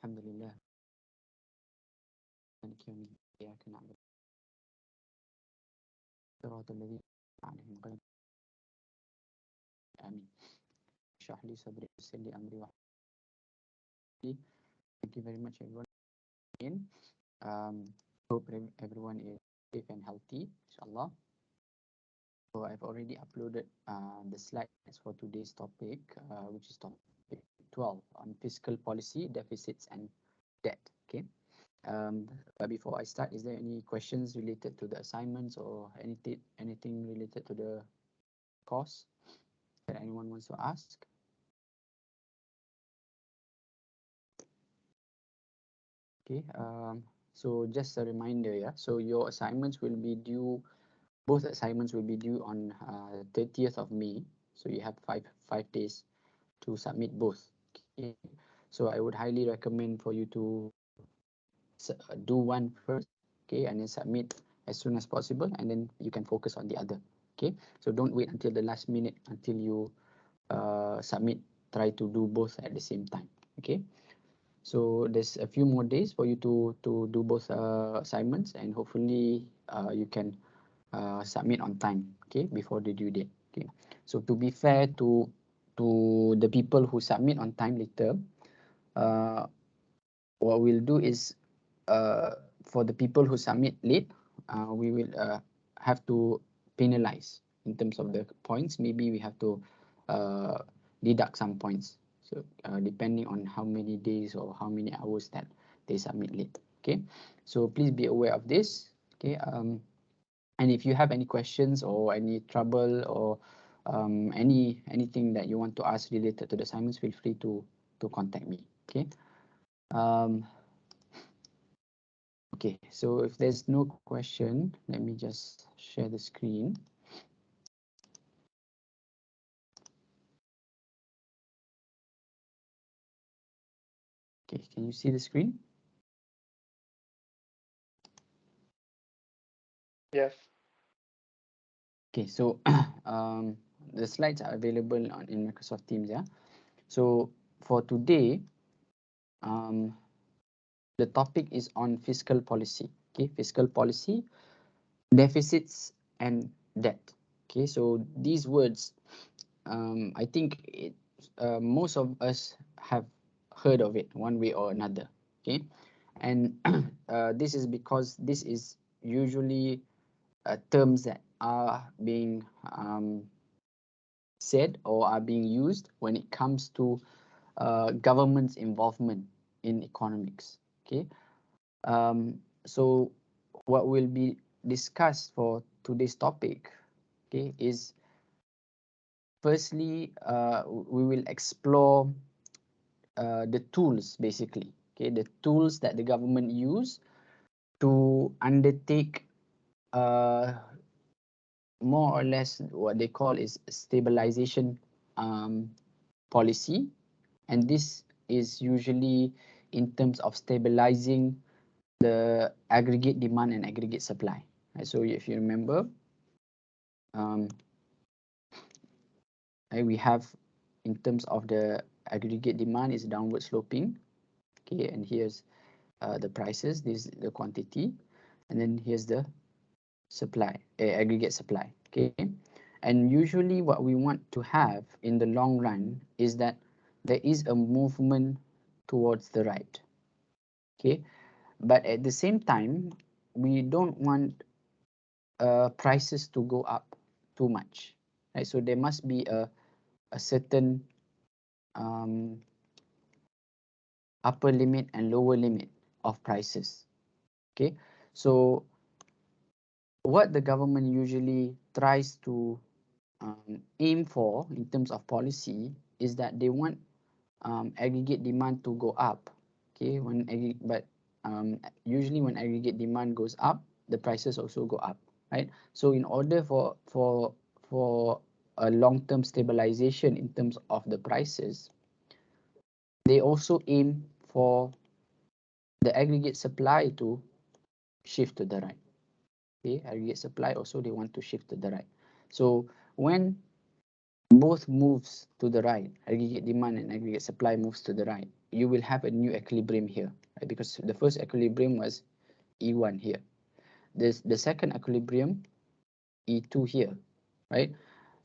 الحمد لله مالك يوم الدين إياك نعبد صراط الذين عليهم غير آمين اشرح لي صدري ويسر لي أمري واحلل عقدة. Thank you very much everyone in. Hope everyone is safe and healthy, inshallah. So I've already uploaded the slides for today's topic, which is topic 12 on fiscal policy, deficits and debt. Okay. But before I start, is there any questions related to the assignments or anything related to the course that anyone wants to ask? Okay. So just a reminder, yeah. So your assignments will be due. Both assignments will be due on 30th of May. So you have five days to submit both. Okay. So I would highly recommend for you to do one first, okay, and then submit as soon as possible, and then you can focus on the other. Okay. So don't wait until the last minute until you submit. Try to do both at the same time. Okay. So there's a few more days for you to do both assignments, and hopefully you can submit on time, okay, before the due date. Okay. So to be fair to the people who submit on time later, what we'll do is for the people who submit late, we will have to penalize in terms of the points. Maybe we have to deduct some points. So depending on how many days or how many hours that they submit late. Okay. So please be aware of this. Okay. And if you have any questions or any trouble or anything that you want to ask related to the assignments, feel free to contact me. Okay. Okay, so if there's no question, let me just share the screen. Okay, can you see the screen? Yes. Okay, so the slides are available in Microsoft Teams. Yeah. So for today, the topic is on fiscal policy. Okay, fiscal policy, deficits and debt. Okay, so these words, I think most of us have heard of it one way or another. Okay, and this is because this is usually terms that are being said or are being used when it comes to government's involvement in economics. Okay, so what will be discussed for today's topic, okay, is firstly we will explore the tools, basically, okay, the tools that the government use to undertake more or less what they call is stabilization policy, and this is usually in terms of stabilizing the aggregate demand and aggregate supply. Right? So if you remember, we have, in terms of the aggregate demand, is downward sloping. Okay, and here's the prices, this is the quantity, and then here's the supply, aggregate supply. Okay, and usually what we want to have in the long run is that there is a movement towards the right. Okay, but at the same time, we don't want prices to go up too much, right? So there must be a certain upper limit and lower limit of prices. Okay, so what the government usually tries to aim for in terms of policy is that they want aggregate demand to go up. Okay, but usually when aggregate demand goes up, the prices also go up, right? So in order for a long-term stabilization in terms of the prices, they also aim for the aggregate supply to shift to the right. Okay, aggregate supply also they want to shift to the right. So when both moves to the right, aggregate demand and aggregate supply moves to the right, you will have a new equilibrium here, right? Because the first equilibrium was E1 here. The second equilibrium, E2 here, right?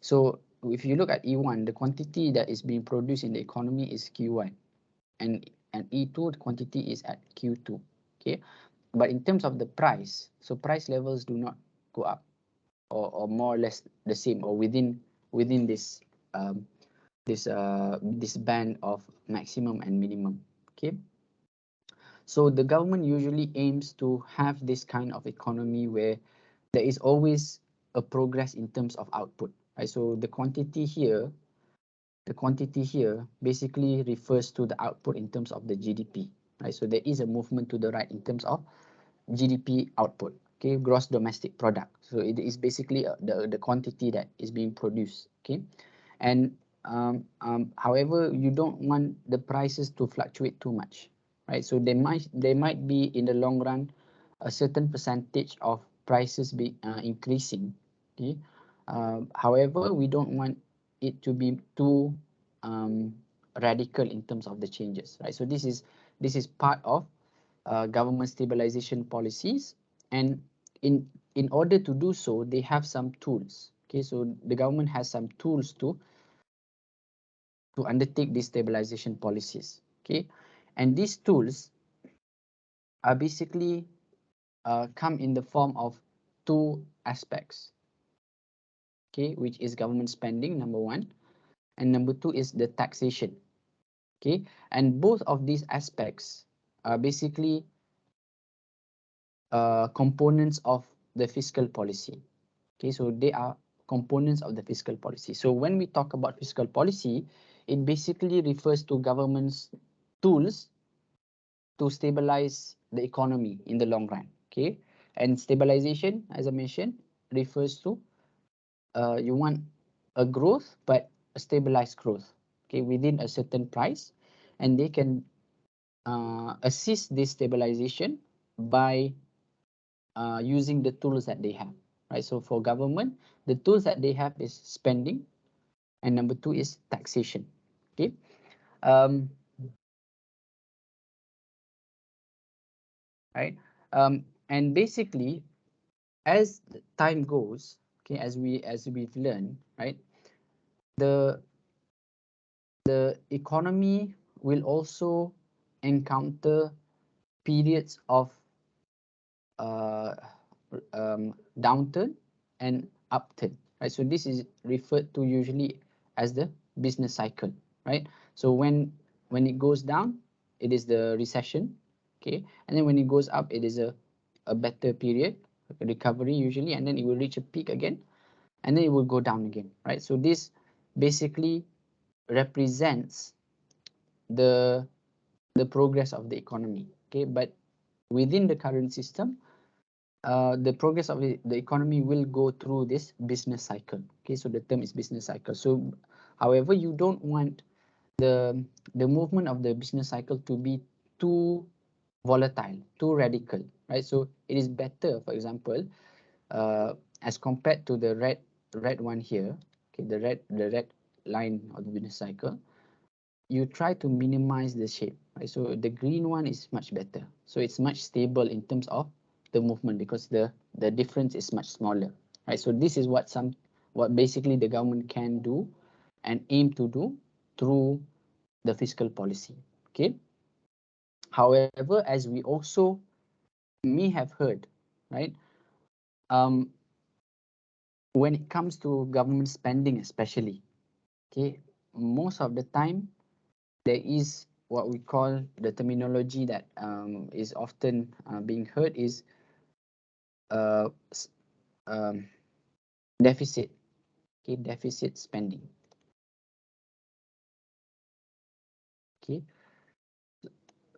So if you look at E1, the quantity that is being produced in the economy is Q1, and E2, the quantity is at Q2, okay? But in terms of the price, so price levels do not go up, or more or less the same, or within um, this band of maximum and minimum, okay? So the government usually aims to have this kind of economy where there is always a progress in terms of output, right? So the quantity here basically refers to the output in terms of the GDP, right? So there is a movement to the right in terms of GDP output, okay, gross domestic product. So it is basically the quantity that is being produced, okay? And however, you don't want the prices to fluctuate too much, right? So they might be in the long run a certain percentage of prices be increasing, okay? However, we don't want it to be too um, radical in terms of the changes, right? So this is part of government stabilization policies, and in order to do so, they have some tools. Okay, so the government has some tools to undertake these stabilization policies. Okay, and these tools are basically come in the form of two aspects. Okay, which is government spending, number one, and number two is the taxation. Okay, and both of these aspects are basically components of the fiscal policy. Okay, so they are components of the fiscal policy. So when we talk about fiscal policy, it basically refers to government's tools to stabilize the economy in the long run. Okay, and stabilization, as I mentioned, refers to you want a growth, but a stabilized growth. Okay, within a certain price, and they can assist this stabilization by using the tools that they have, right? So for government, the tools that they have is spending, and number two is taxation. Okay, um, right, and basically, as time goes, okay, as we've learned, right, the the economy will also encounter periods of uh, downturn and upturn, right? So this is referred to usually as the business cycle, right? So when it goes down, it is the recession, okay, and then when it goes up, it is a better period, a recovery usually, and then it will reach a peak again, and then it will go down again, right? So this basically represents the the progress of the economy, okay, but within the current system, the progress of the economy will go through this business cycle. Okay, so the term is business cycle. So, however, you don't want the the movement of the business cycle to be too volatile, too radical, right? So it is better, for example, as compared to the red one here. Okay, the red line of the business cycle, you try to minimize the shape, right? So the green one is much better. So it's much stable in terms of the movement because the difference is much smaller, right? So this is what basically the government can do and aim to do through the fiscal policy. Okay. However, as we also may have heard, right? Um, when it comes to government spending, especially, okay, most of the time there is what we call the terminology that is often being heard is uh, um, deficit, okay, deficit spending. Okay,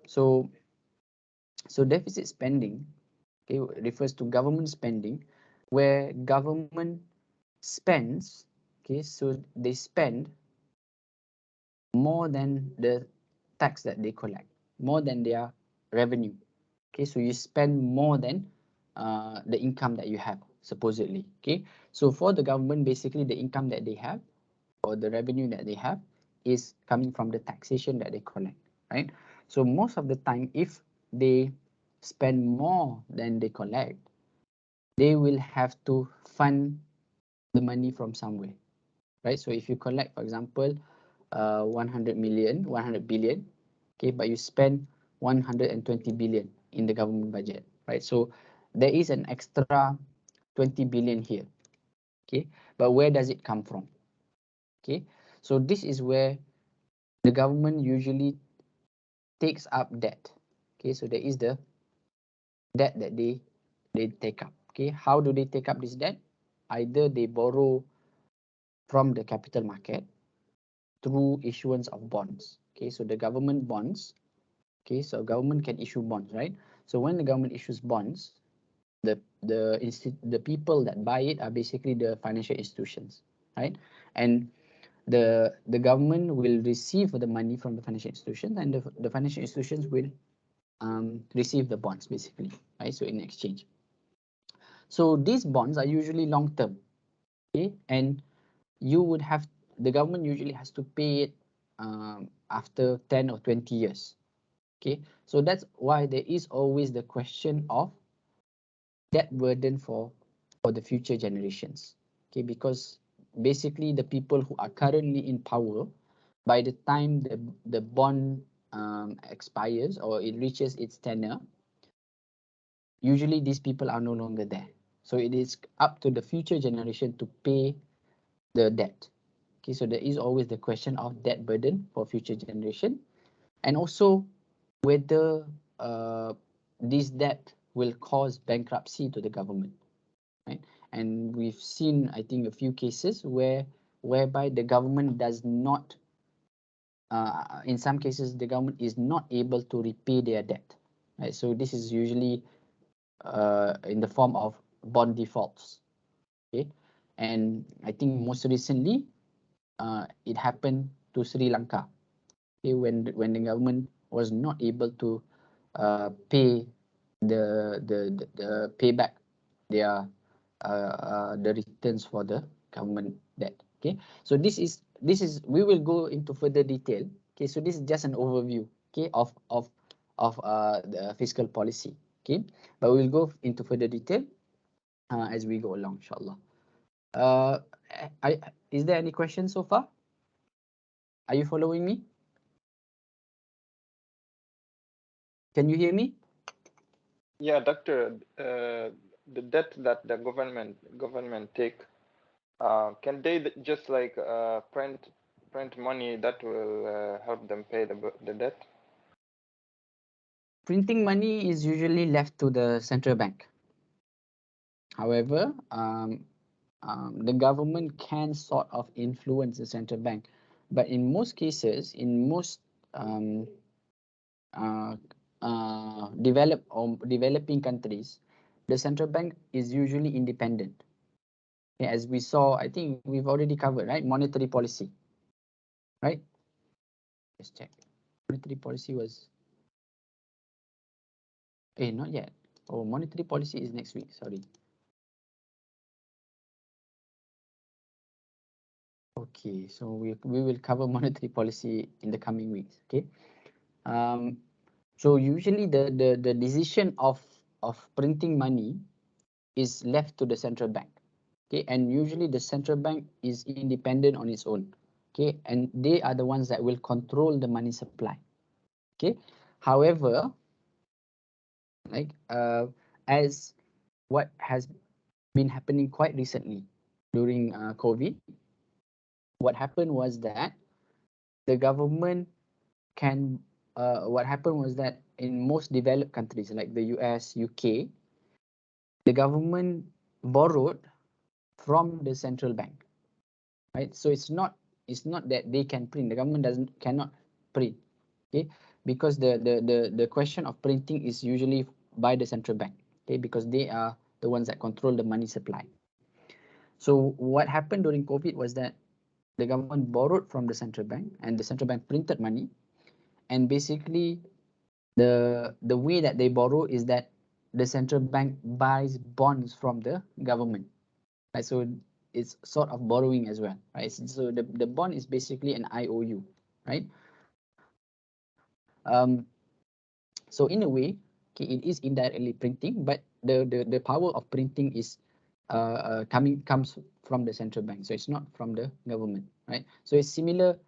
so so deficit spending, okay, refers to government spending, where government spends, okay, so they spend more than the tax that they collect, more than their revenue. Okay, so you spend more than the income that you have supposedly. Okay, so for the government, basically the income that they have or the revenue that they have is coming from the taxation that they collect, right? So most of the time, if they spend more than they collect, they will have to fund the money from somewhere, right? So if you collect, for example, 100 million, 100 billion, okay, but you spend 120 billion in the government budget, right? So there is an extra 20 billion here, okay, but where does it come from? Okay, so this is where the government usually takes up debt. Okay, so there is the debt that they take up. Okay, how do they take up this debt? Either they borrow from the capital market through issuance of bonds. Okay, so the government bonds. Okay, so government can issue bonds, right? So when the government issues bonds, the people that buy it are basically the financial institutions, right? And the government will receive the money from the financial institutions, and the financial institutions will receive the bonds basically, right? So in exchange. So these bonds are usually long term, okay? And you would have, the government usually has to pay it after 10 or 20 years, okay? So that's why there is always the question of debt burden for the future generations, okay? Because basically the people who are currently in power, by the time the bond expires or it reaches its tenure, usually these people are no longer there. So it is up to the future generation to pay the debt. Okay, so there is always the question of debt burden for future generation, and also whether this debt will cause bankruptcy to the government, right? And we've seen, I think, a few cases whereby the government does not, in some cases, the government is not able to repay their debt, right? So this is usually in the form of bond defaults. Okay, and I think most recently it happened to Sri Lanka. Okay, when the government was not able to pay the payback their the returns for the government debt. Okay, so this is we will go into further detail. Okay, so this is just an overview, okay, of the fiscal policy. Okay, but we'll go into further detail as we go along, inshallah. Uh, is there any questions so far? Are you following me? Can you hear me? Yeah, doctor, the debt that the government take, can they just like print money that will help them pay the debt? Printing money is usually left to the central bank. However, the government can sort of influence the central bank, but in most cases, in most um, uh, developing countries, the central bank is usually independent. Okay, as we saw, I think we've already covered, right? Monetary policy, right? Let's check. Monetary policy was, not yet. Oh, monetary policy is next week. Sorry. Okay, so we will cover monetary policy in the coming weeks. Okay. Um, so usually the decision of printing money is left to the central bank. Okay, and usually the central bank is independent on its own. Okay, and they are the ones that will control the money supply. Okay, however, like as what has been happening quite recently during COVID, what happened was that the government can what happened was that in most developed countries like the US, UK, the government borrowed from the central bank, right? So it's not that they can print. The government cannot print, okay? Because the question of printing is usually by the central bank, okay? Because they are the ones that control the money supply. So what happened during COVID was that the government borrowed from the central bank, and the central bank printed money, and basically the way that they borrow is that the central bank buys bonds from the government, right? So it's sort of borrowing as well, right? So the bond is basically an IOU, right? um, so in a way, okay, it is indirectly printing, but the power of printing is comes from the central bank, so it's not from the government, right? So it's similar,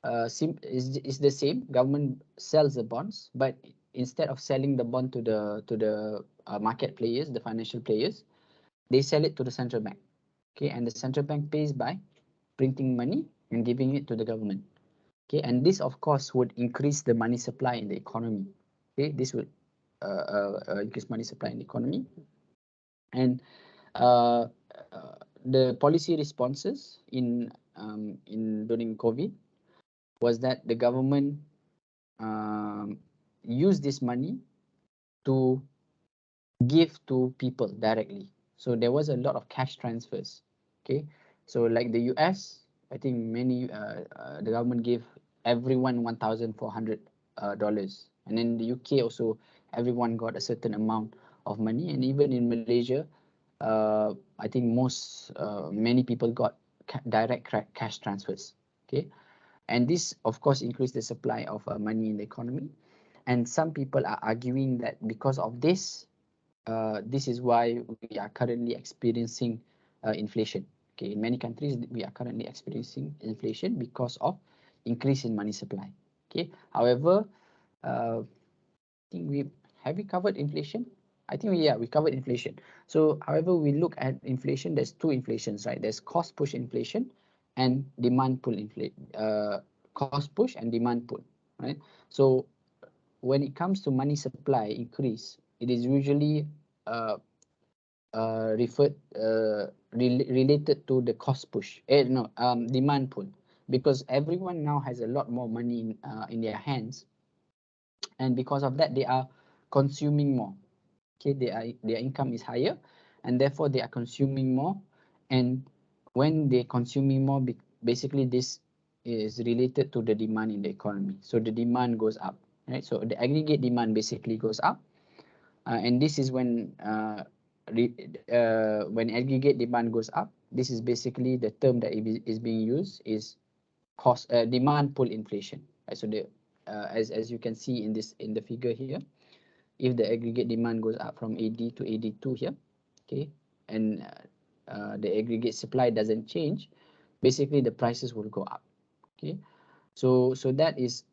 is the same. Government sells the bonds, but instead of selling the bond to the market players, the financial players, they sell it to the central bank. Okay, and the central bank pays by printing money and giving it to the government. Okay, and this of course would increase the money supply in the economy. Okay, this would increase money supply in the economy. And uh, the policy responses in during COVID was that the government um, used this money to give to people directly. So there was a lot of cash transfers. Okay, so like the US, I think the government gave everyone $1,400, and then the UK also, everyone got a certain amount of money, and even in Malaysia, I think many people got direct cash transfers. Okay, and this of course increased the supply of money in the economy, and some people are arguing that because of this is why we are currently experiencing inflation. Okay, in many countries we are currently experiencing inflation because of increase in money supply. Okay, however, I think we covered inflation. I think we covered inflation. So however we look at inflation, there's two inflations, right? There's cost push inflation and demand pull cost push and demand pull, right? So when it comes to money supply increase, it is usually uh, related to the cost push. No, demand pull, because everyone now has a lot more money in their hands, and because of that, they are consuming more. Okay, their income is higher, and therefore they are consuming more. And when they're consuming more, basically this is related to the demand in the economy. So the demand goes up, right? So the aggregate demand basically goes up, and this is when aggregate demand goes up. This is basically the term that is being used is demand pull inflation. Right? So as you can see in the figure here, if the aggregate demand goes up from AD to AD2 here, okay, and the aggregate supply doesn't change, basically the prices will go up. Okay, so that is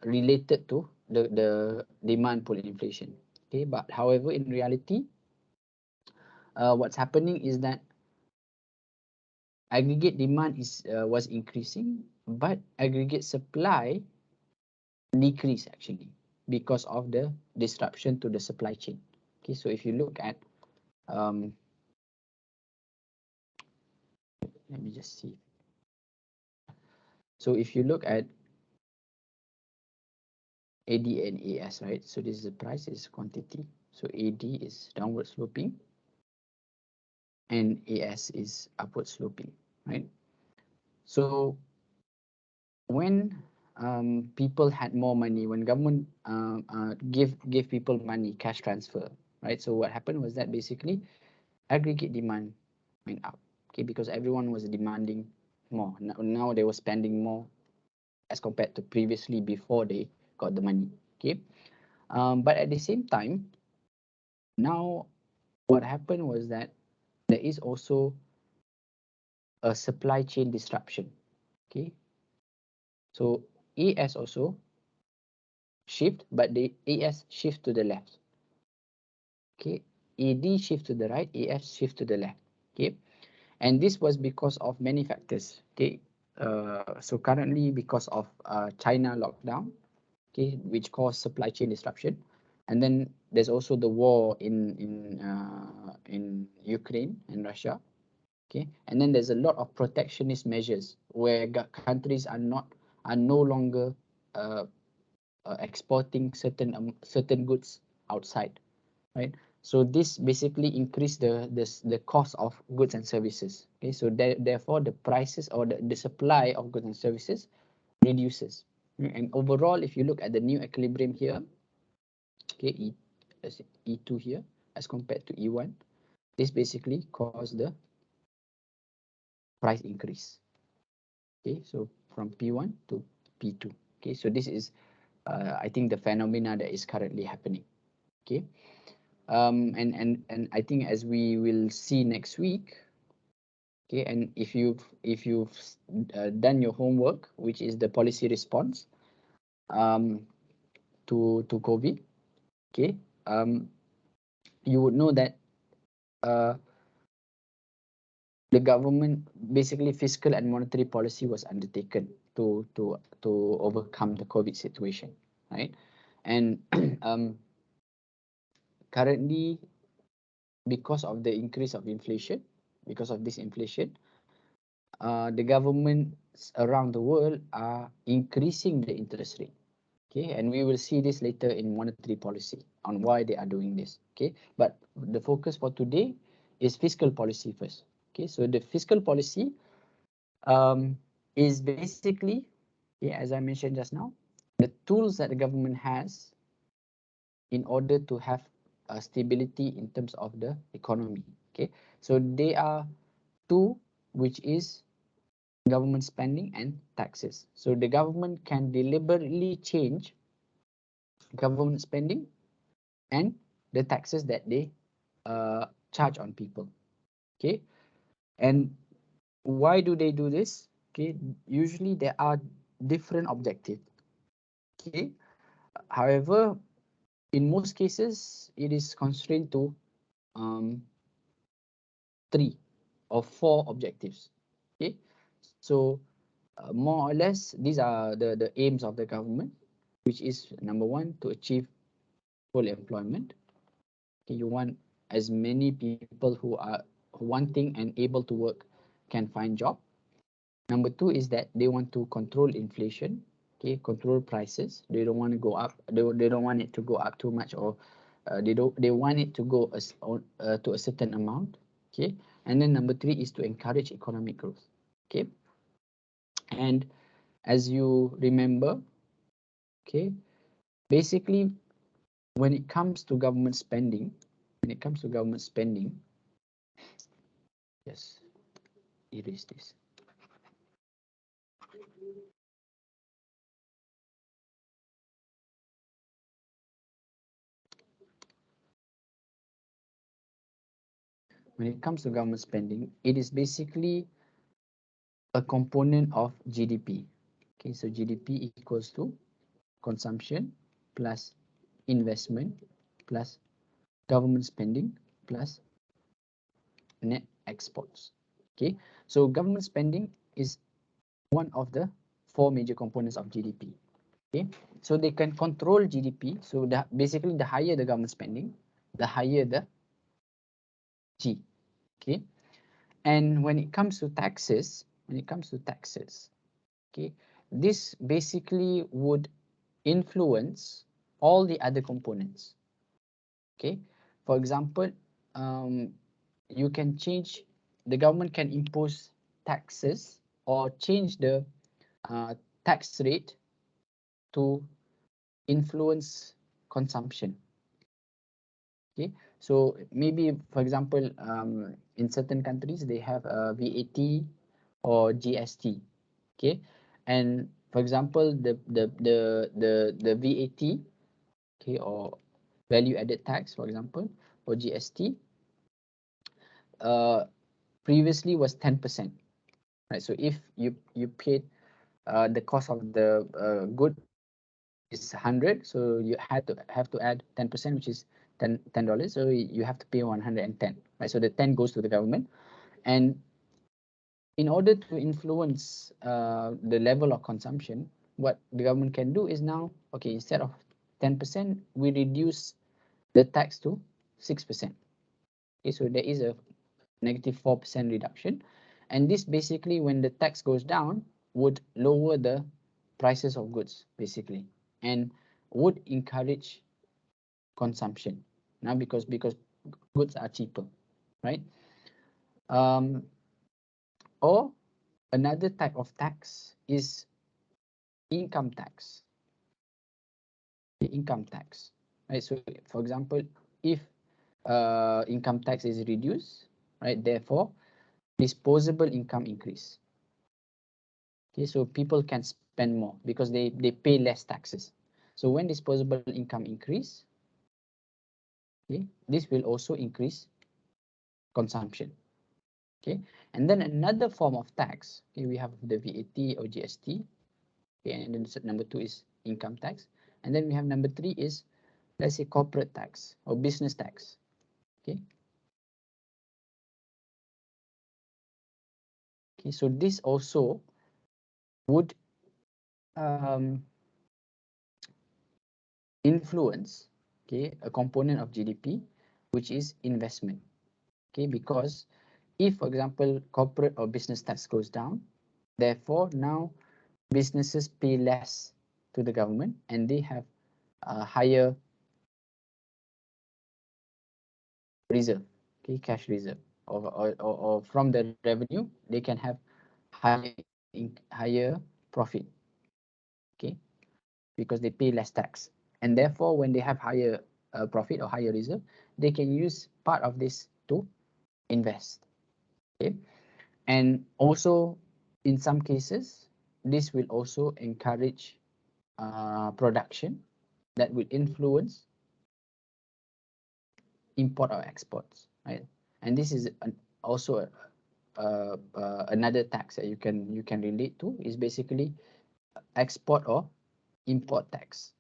related to the demand pull inflation. Okay, but however in reality, what's happening is that aggregate demand was increasing, but aggregate supply decreased actually because of the disruption to the supply chain. Okay, so if you look at let me just see. So if you look at AD and AS, right? So this is the price, is quantity. So AD is downward sloping and AS is upward sloping, right? So when people had more money, when government gave people money, cash transfer, right? So what happened was that basically aggregate demand went up, okay, because everyone was demanding more. Now they were spending more as compared to previously before they got the money, okay. But at the same time, now what happened was that there is also a supply chain disruption, okay. So AS also shift, but the AS shift to the left, okay. AD shift to the right, AS shift to the left, okay. And this was because of many factors, okay. So currently because of China lockdown, okay, which caused supply chain disruption, and then there's also the war in Ukraine and Russia, okay, and then there's a lot of protectionist measures where countries are no longer uh, exporting certain goods outside, right? So this basically increase the cost of goods and services. Okay, so therefore the prices or the supply of goods and services reduces. And overall, if you look at the new equilibrium here, okay, E2 here as compared to E1, this basically caused the price increase. Okay, so from P1 to P2. Okay, so this is I think the phenomena that is currently happening. Okay, and I think as we will see next week. Okay, and if you've done your homework, which is the policy response um, to COVID, okay, you would know that uh, the government, basically fiscal and monetary policy was undertaken to overcome the COVID situation, right? And currently, because of the increase of inflation, because of this inflation, the governments around the world are increasing the interest rate. Okay, and we will see this later in monetary policy on why they are doing this. Okay, but the focus for today is fiscal policy first. Okay, so the fiscal policy is basically, yeah, as I mentioned just now, the tools that the government has in order to have stability in terms of the economy. Okay, so they are two, which is government spending and taxes. So the government can deliberately change government spending and the taxes that they charge on people. Okay, and why do they do this? Okay, usually there are different objectives. Okay, however, in most cases, it is constrained to um, 3 or 4 objectives. Okay, so more or less, these are the aims of the government, which is number one, to achieve full employment. Okay, you want as many people who are wanting and able to work can find job. Number two is that they want to control inflation, okay, control prices. They don't want to go up. They don't want it to go up too much, or they want it to go to a certain amount, okay. And then number three is to encourage economic growth, okay. And as you remember, okay, basically when it comes to government spending, yes, erase this. When it comes to government spending, it is basically a component of GDP. Okay, so GDP equals to consumption plus investment plus government spending plus net exports. Okay, so government spending is one of the 4 major components of GDP. Okay, so they can control GDP. So basically, the higher the government spending, the higher the G. Okay, and when it comes to taxes, okay, this basically would influence all the other components. Okay, for example, um, you can change, the government can impose taxes or change the uh, tax rate to influence consumption. Okay, so maybe, for example, in certain countries they have VAT or GST. Okay, and for example, the VAT, okay, or value added tax, for example, or GST, uh, previously was 10%, right? So if you paid the cost of the good is 100, so you have to add 10%, which is $10. So you have to pay 110, right? So the 10 goes to the government, and in order to influence the level of consumption, what the government can do is now, okay, instead of 10%, we reduce the tax to 6%. Okay, so there is a negative 4% reduction, and this basically, when the tax goes down, would lower the prices of goods basically, and would encourage consumption now, because goods are cheaper, right? um, or another type of tax is income tax. The income tax, right? So for example, if income tax is reduced, right, therefore disposable income increase. Okay, so people can spend more because they pay less taxes. So when disposable income increase, okay, this will also increase consumption. Okay, and then another form of tax, okay, we have the VAT or GST. Okay, and then number 2 is income tax, and then we have number 3 is, let's say, corporate tax or business tax. Okay. Okay, so this also would influence, okay, a component of GDP, which is investment. Okay, because if, for example, corporate or business tax goes down, therefore now businesses pay less to the government and they have a higher reserve, okay, cash reserve, or from the revenue they can have higher profit, okay, because they pay less tax, and therefore when they have higher profit or higher reserve, they can use part of this to invest. Okay, and also in some cases this will also encourage production that will influence import or exports, right? And this is also another tax that you can relate to, is basically export or import tax.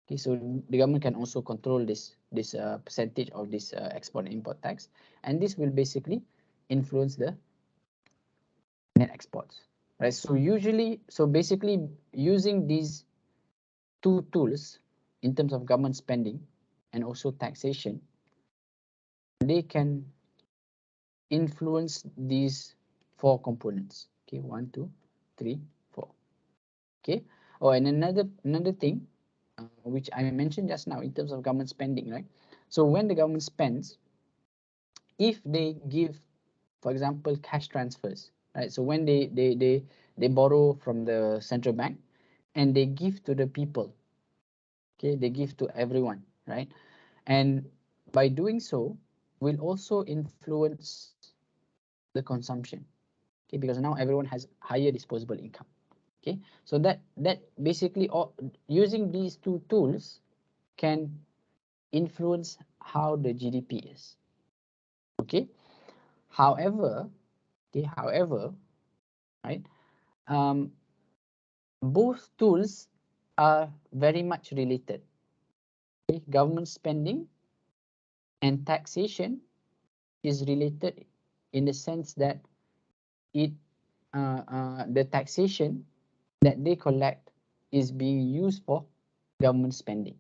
Okay, so the government can also control this percentage of this export and import tax, and this will basically influence the net exports, right? So basically using these two tools in terms of government spending and also taxation, they can influence these 4 components. Okay, 1, 2, 3, 4. Okay. Oh, and another thing which I mentioned just now in terms of government spending, right? So when the government spends, if they give, for example, cash transfers, right? So when they borrow from the central bank and they give to the people, okay, they give to everyone, right? And by doing so, will also influence the consumption, okay, because now everyone has higher disposable income. Okay, so that basically, using these two tools can influence how the GDP is. Okay, however, right, both tools are very much related. Okay, government spending and taxation is related in the sense that the taxation that they collect is being used for government spending,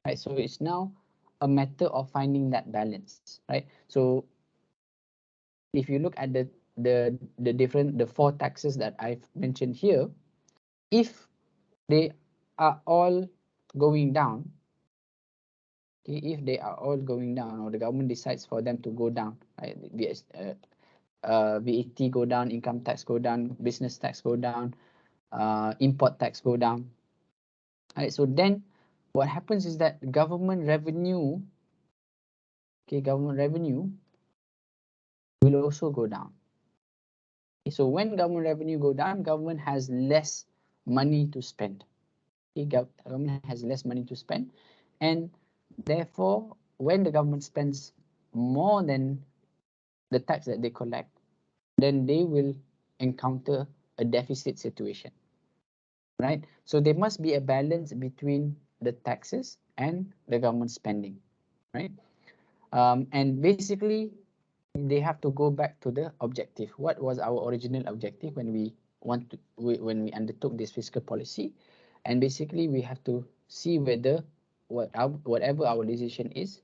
right? So it's now a matter of finding that balance, right? So if you look at the 4 taxes that I've mentioned here, if they are all going down, okay, if they are all going down, or the government decides for them to go down, right? VAT go down, income tax go down, business tax go down, import tax go down, right? So then what happens is that government revenue, okay, government revenue will also go down. Okay, so when government revenue go down, government has less money to spend. Okay, government has less money to spend, and therefore when the government spends more than the tax that they collect, then they will encounter a deficit situation, right? So there must be a balance between the taxes and the government spending, right? And basically they have to go back to the objective. What was our original objective when we undertook this fiscal policy? And basically we have to see whether whatever our decision is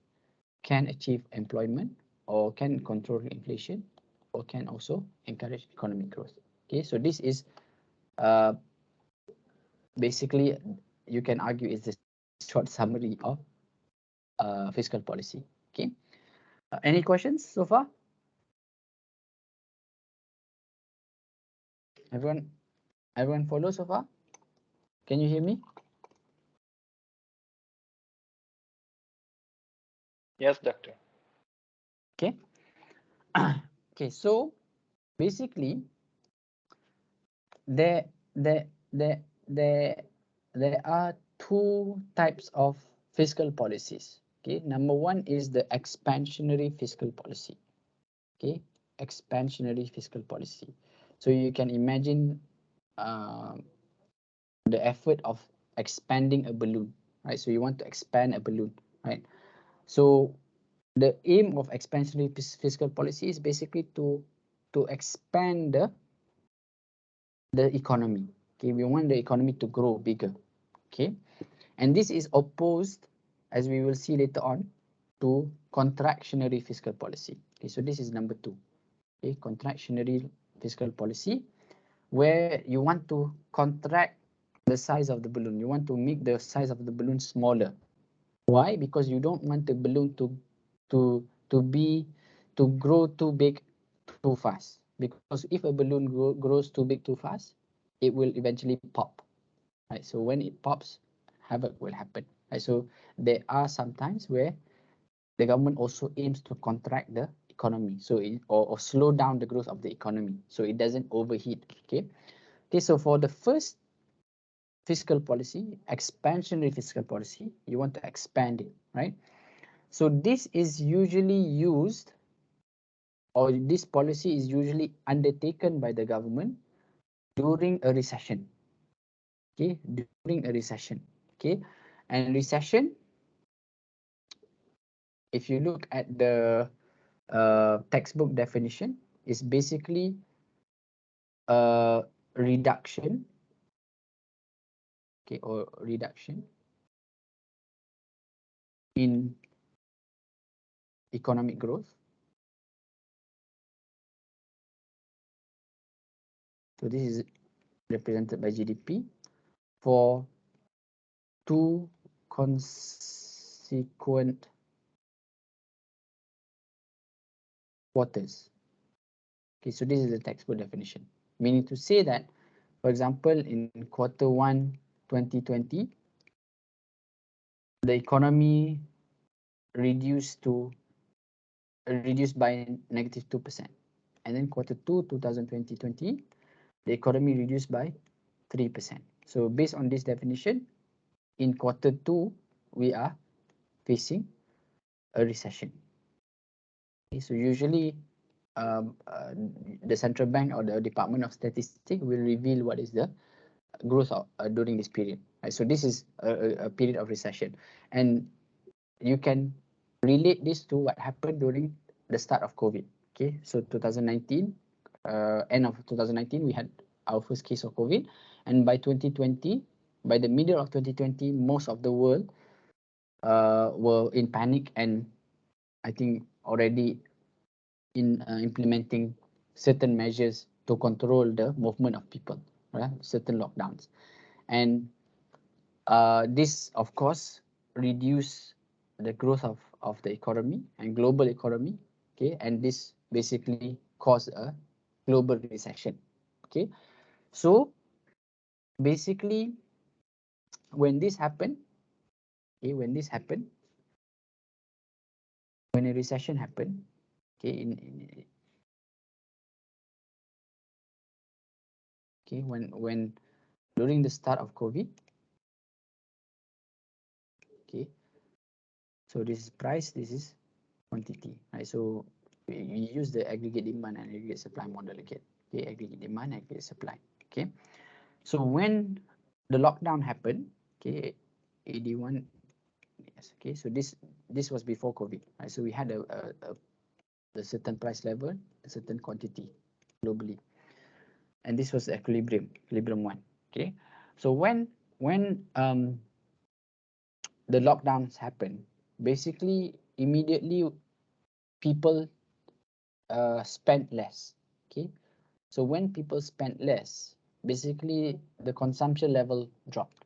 can achieve employment, or can control inflation, or can also encourage economic growth. Okay, so this is basically, you can argue, is the short summary of fiscal policy. Okay, any questions so far? Everyone follow so far? Can you hear me? Yes, doctor. Okay. Okay, so basically there there there there there are two types of fiscal policies. Okay, number one is the expansionary fiscal policy. Okay, expansionary fiscal policy. So you can imagine uh, the effort of expanding a balloon, right? So you want to expand a balloon, right? So the aim of expansionary fiscal policy is basically to expand the economy. Okay, we want the economy to grow bigger. Okay, and this is opposed, as we will see later on, to contractionary fiscal policy. Okay, so this is number two. Okay, contractionary fiscal policy, where you want to contract the size of the balloon. You want to make the size of the balloon smaller. Why? Because you don't want the balloon to be to grow too big too fast. Because if a balloon grows too big too fast, it will eventually pop. Right. So when it pops, havoc will happen. Right. So there are some times where the government also aims to contract the economy, so or slow down the growth of the economy, so it doesn't overheat. Okay. Okay. So for the first fiscal policy, expansionary fiscal policy, you want to expand it, right? So this is usually used, or this policy is usually undertaken by the government during a recession. Okay, during a recession. Okay, and recession, if you look at the textbook definition, is basically a reduction, okay, or reduction in economic growth. So this is represented by GDP for two consequent quarters. Okay, so this is the textbook definition, meaning to say that, for example, in quarter 1, 2020, the economy reduced by negative 2%. And then quarter 2, 2020, the economy reduced by 3%. So based on this definition, in quarter 2, we are facing a recession. Okay, so usually the central bank or the Department of Statistics will reveal what is the growth of, during this period. Right? So this is a period of recession, and you can relate this to what happened during the start of COVID. Okay, so 2019, end of 2019, we had our first case of COVID, and by 2020, by the middle of 2020, most of the world were in panic, and I think already in implementing certain measures to control the movement of people, right? Certain lockdowns, and this of course reduce the growth of the economy and global economy. Okay, and this basically caused a global recession. Okay, so basically when this happened, okay, when a recession happened, okay, okay, when during the start of COVID, okay, so this is price, this is quantity, right? So we use the aggregate demand and aggregate supply model again. Okay, aggregate demand, aggregate supply. Okay, so when the lockdown happened, okay, AD1, yes, okay, so this was before COVID, right? So we had a certain price level, a certain quantity globally, and this was equilibrium one. Okay, so when the lockdowns happened, basically immediately people spent less. Okay, so when people spent less, basically the consumption level dropped,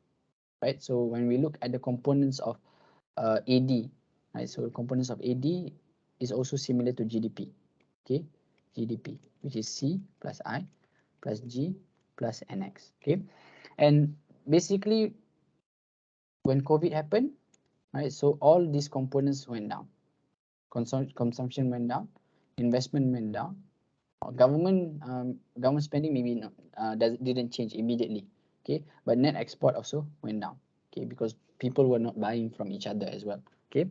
right? So when we look at the components of AD, right? So components of AD is also similar to GDP. Okay, GDP, which is C plus I plus G plus NX. Okay, and basically when COVID happened, right? So all these components went down. Consumption went down, investment went down, Government spending maybe not didn't change immediately, okay, but net export also went down, okay, because people were not buying from each other as well, okay,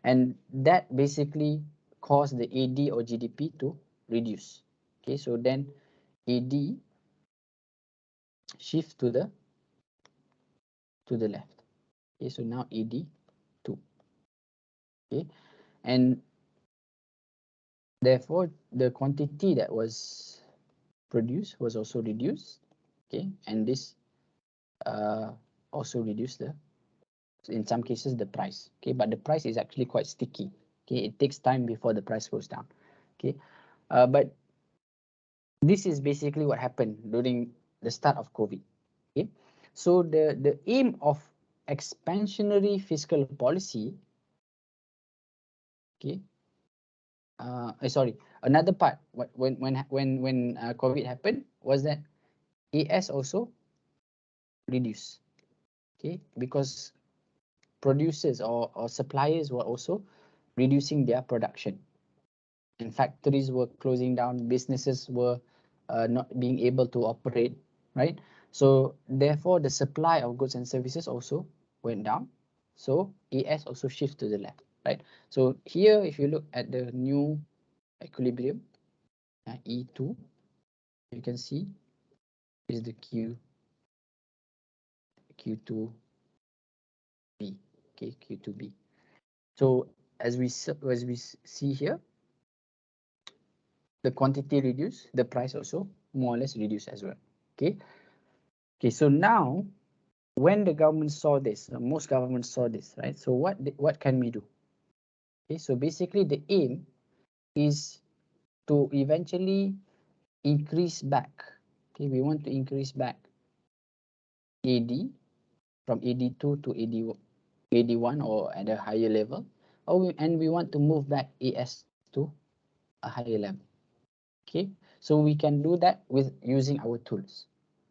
and that basically caused the AD or GDP to reduce, okay. So then AD shift to the left, okay. So now AD 2, okay, and therefore the quantity that was produced was also reduced, okay, and this also reduce the, in some cases, the price, okay, but the price is actually quite sticky, okay. It takes time before the price goes down, okay. But this is basically what happened during the start of COVID, okay. So the aim of expansionary fiscal policy, okay, sorry, another part, when COVID happened was that AS also reduced, okay, because producers or suppliers were also reducing their production, and factories were closing down, businesses were not being able to operate, right? So therefore the supply of goods and services also went down, so AS also shift to the left, right? So here if you look at the new equilibrium, E2, you can see is the Q2B, okay, Q2B. So as we see here, the quantity reduced, the price also more or less reduced as well, okay. Okay, so now when the government saw this, most governments saw this, right? So what can we do? Okay, so basically the aim is to eventually increase back, okay, we want to increase back AD from AD2 to AD1 or at a higher level, and we want to move back AS to a higher level, okay. So we can do that with using our tools,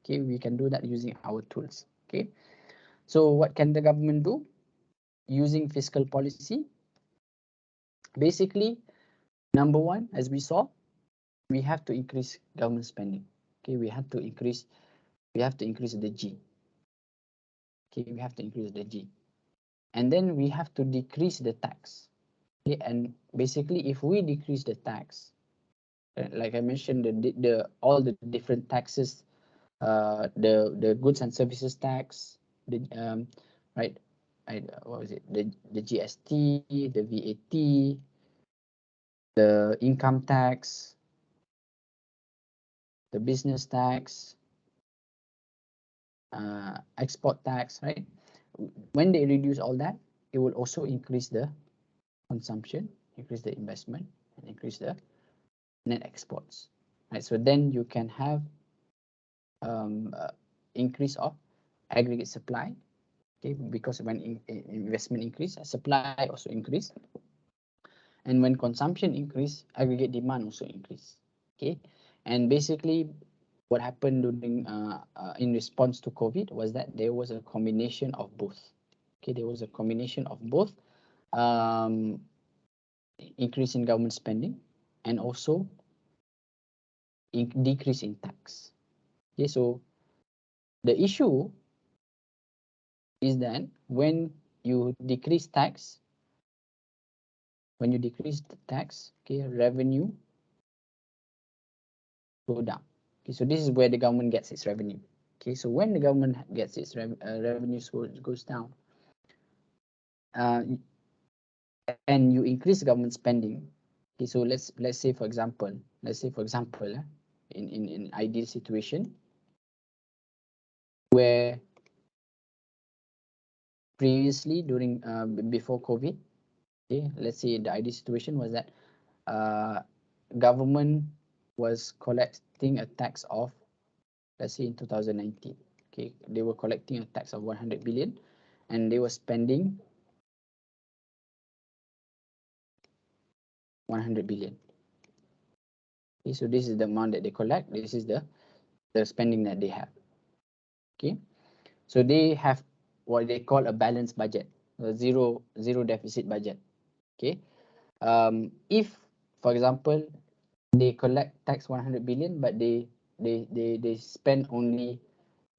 okay, we can do that using our tools, okay. So what can the government do using fiscal policy? Basically, number one, as we saw, we have to increase government spending, okay. We have to increase the G, okay, we have to increase the G, and then we have to decrease the tax, okay. And basically if we decrease the tax, like I mentioned, the all the different taxes, the goods and services tax, the right, what was it, the GST, the VAT, the income tax, the business tax, export tax, right? When they reduce all that, it will also increase the consumption, increase the investment, and increase the net exports, right? So then you can have increase of aggregate supply, okay, because when investment increase, supply also increase, and when consumption increase, aggregate demand also increase, okay. And basically what happened during in response to COVID was that there was a combination of both, okay. There was a combination of both, um, increase in government spending and also decrease in tax, okay. So the issue is that when you decrease tax, okay, revenue go down, okay. So this is where the government gets its revenue, okay. So when the government gets its revenues goes down, uh, and you increase government spending, okay. So let's say for example, in ideal situation where previously during before COVID, okay, let's say the ideal situation was that government was collecting a tax of, let's say in 2019, okay, they were collecting a tax of 100 billion and they were spending 100 billion, okay. So this is the amount that they collect, this is the spending that they have, okay. So they have what they call a balanced budget, a zero deficit budget, okay. If for example they collect tax 100 billion, but they spend only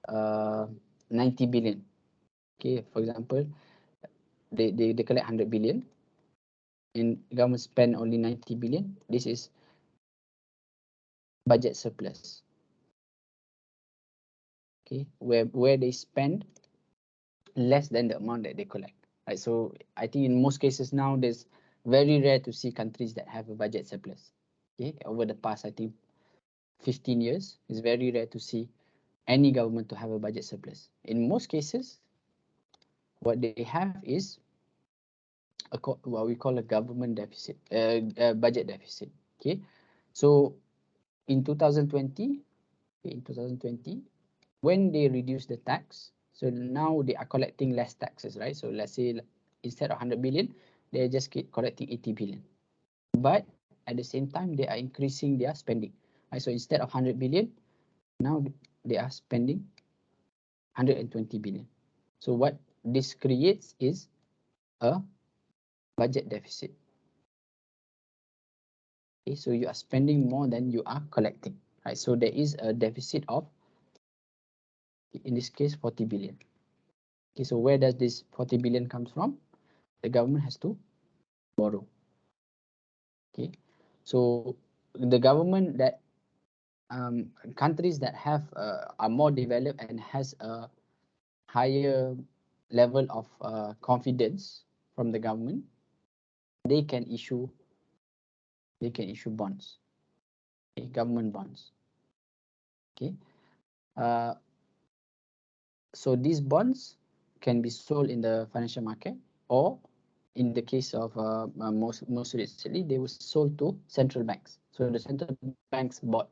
90 billion. Okay, for example, they collect 100 billion and government spend only 90 billion. This is budget surplus. Okay, where they spend less than the amount that they collect. Right. So I think in most cases now, there's very rare to see countries that have a budget surplus. Okay, over the past, I think 15 years, it's very rare to see any government to have a budget surplus. In most cases, what they have is what we call a government deficit, budget deficit. Okay, so in 2020, in 2020, when they reduce the tax, so now they are collecting less taxes, right? So let's say instead of 100 billion, they just keep collecting 80 billion. But at the same time, they are increasing their spending. Right? So instead of 100 billion, now they are spending 120 billion. So what this creates is a budget deficit. Okay, so you are spending more than you are collecting, right? So there is a deficit of, in this case, 40 billion. Okay, so where does this 40 billion comes from? The government has to borrow. Okay, so the government that countries that have are more developed and has a higher level of confidence from the government, they can issue bonds, okay, government bonds. Okay, uh, so these bonds can be sold in the financial market, or in the case of most recently, they were sold to central banks. So the central banks bought,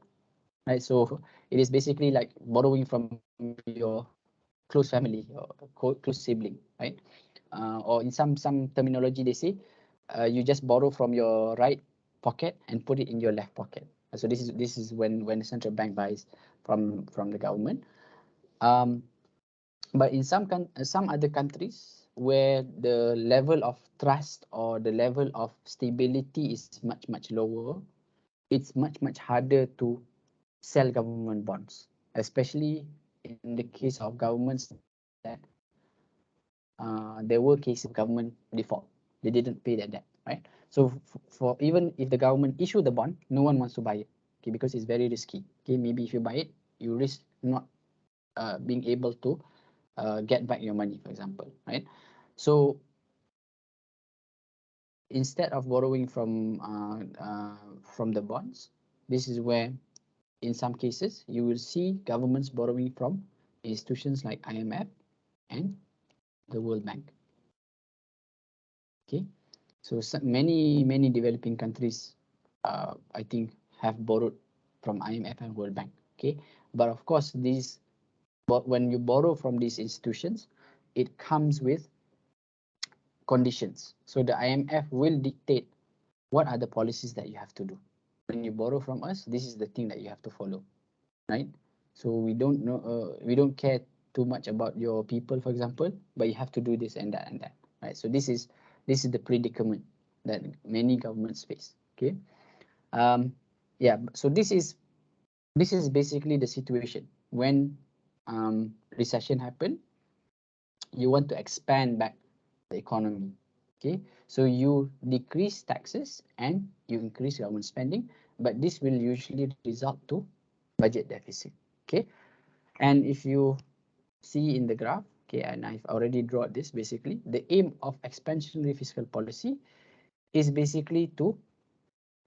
right? So it is basically like borrowing from your close family or close sibling, right? Or in some terminology, they say you just borrow from your right pocket and put it in your left pocket. So this is when the central bank buys from the government. Um, but in some other countries where the level of trust or the level of stability is much lower, it's much harder to sell government bonds, especially in the case of governments that there were cases of government default. They didn't pay their debt, right? So for even if the government issue the bond, no one wants to buy it, okay, because it's very risky. Okay, maybe if you buy it, you risk not being able to get back your money, for example, right? So instead of borrowing from the bonds, this is where, in some cases, you will see governments borrowing from institutions like IMF and the World Bank. Okay, so many developing countries, I think, have borrowed from IMF and World Bank. Okay, but of course, when you borrow from these institutions, it comes with conditions. So the IMF will dictate what are the policies that you have to do. When you borrow from us, this is the thing that you have to follow, right? So we don't care too much about your people, for example, but you have to do this and that, right? So this is the predicament that many governments face. Okay, yeah. So this is basically the situation when recession happen. You want to expand back the economy. Okay, so you decrease taxes and you increase government spending, but this will usually result to budget deficit. Okay, and if you see in the graph, okay, and I've already drawn this, basically the aim of expansionary fiscal policy is basically to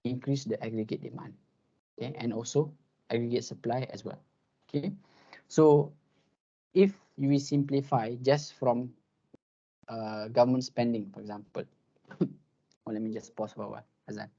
increase the aggregate demand, okay, and also aggregate supply as well. Okay, so if we simplify just from government spending, for example. Well, let me just pause for a while, Azan.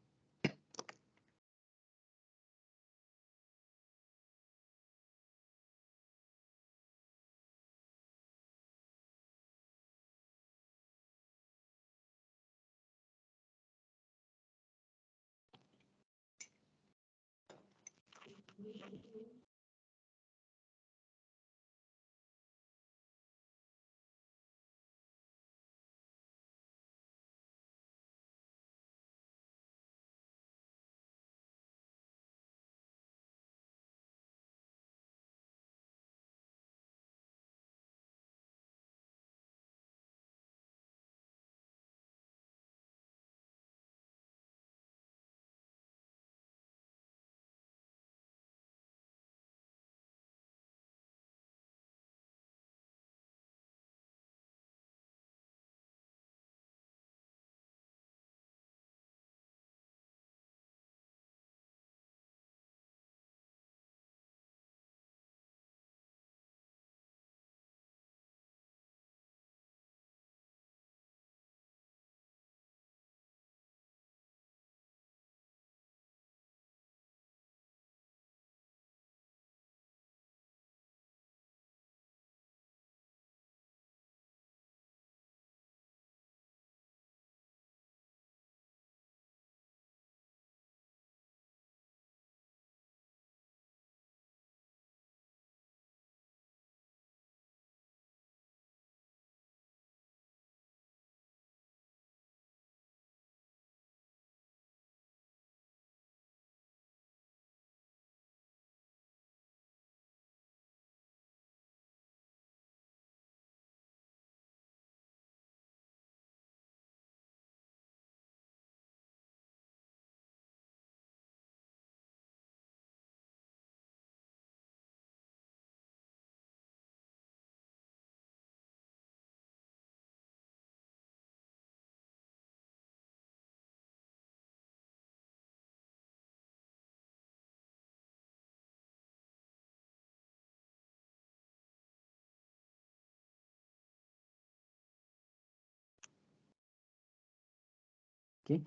Okay,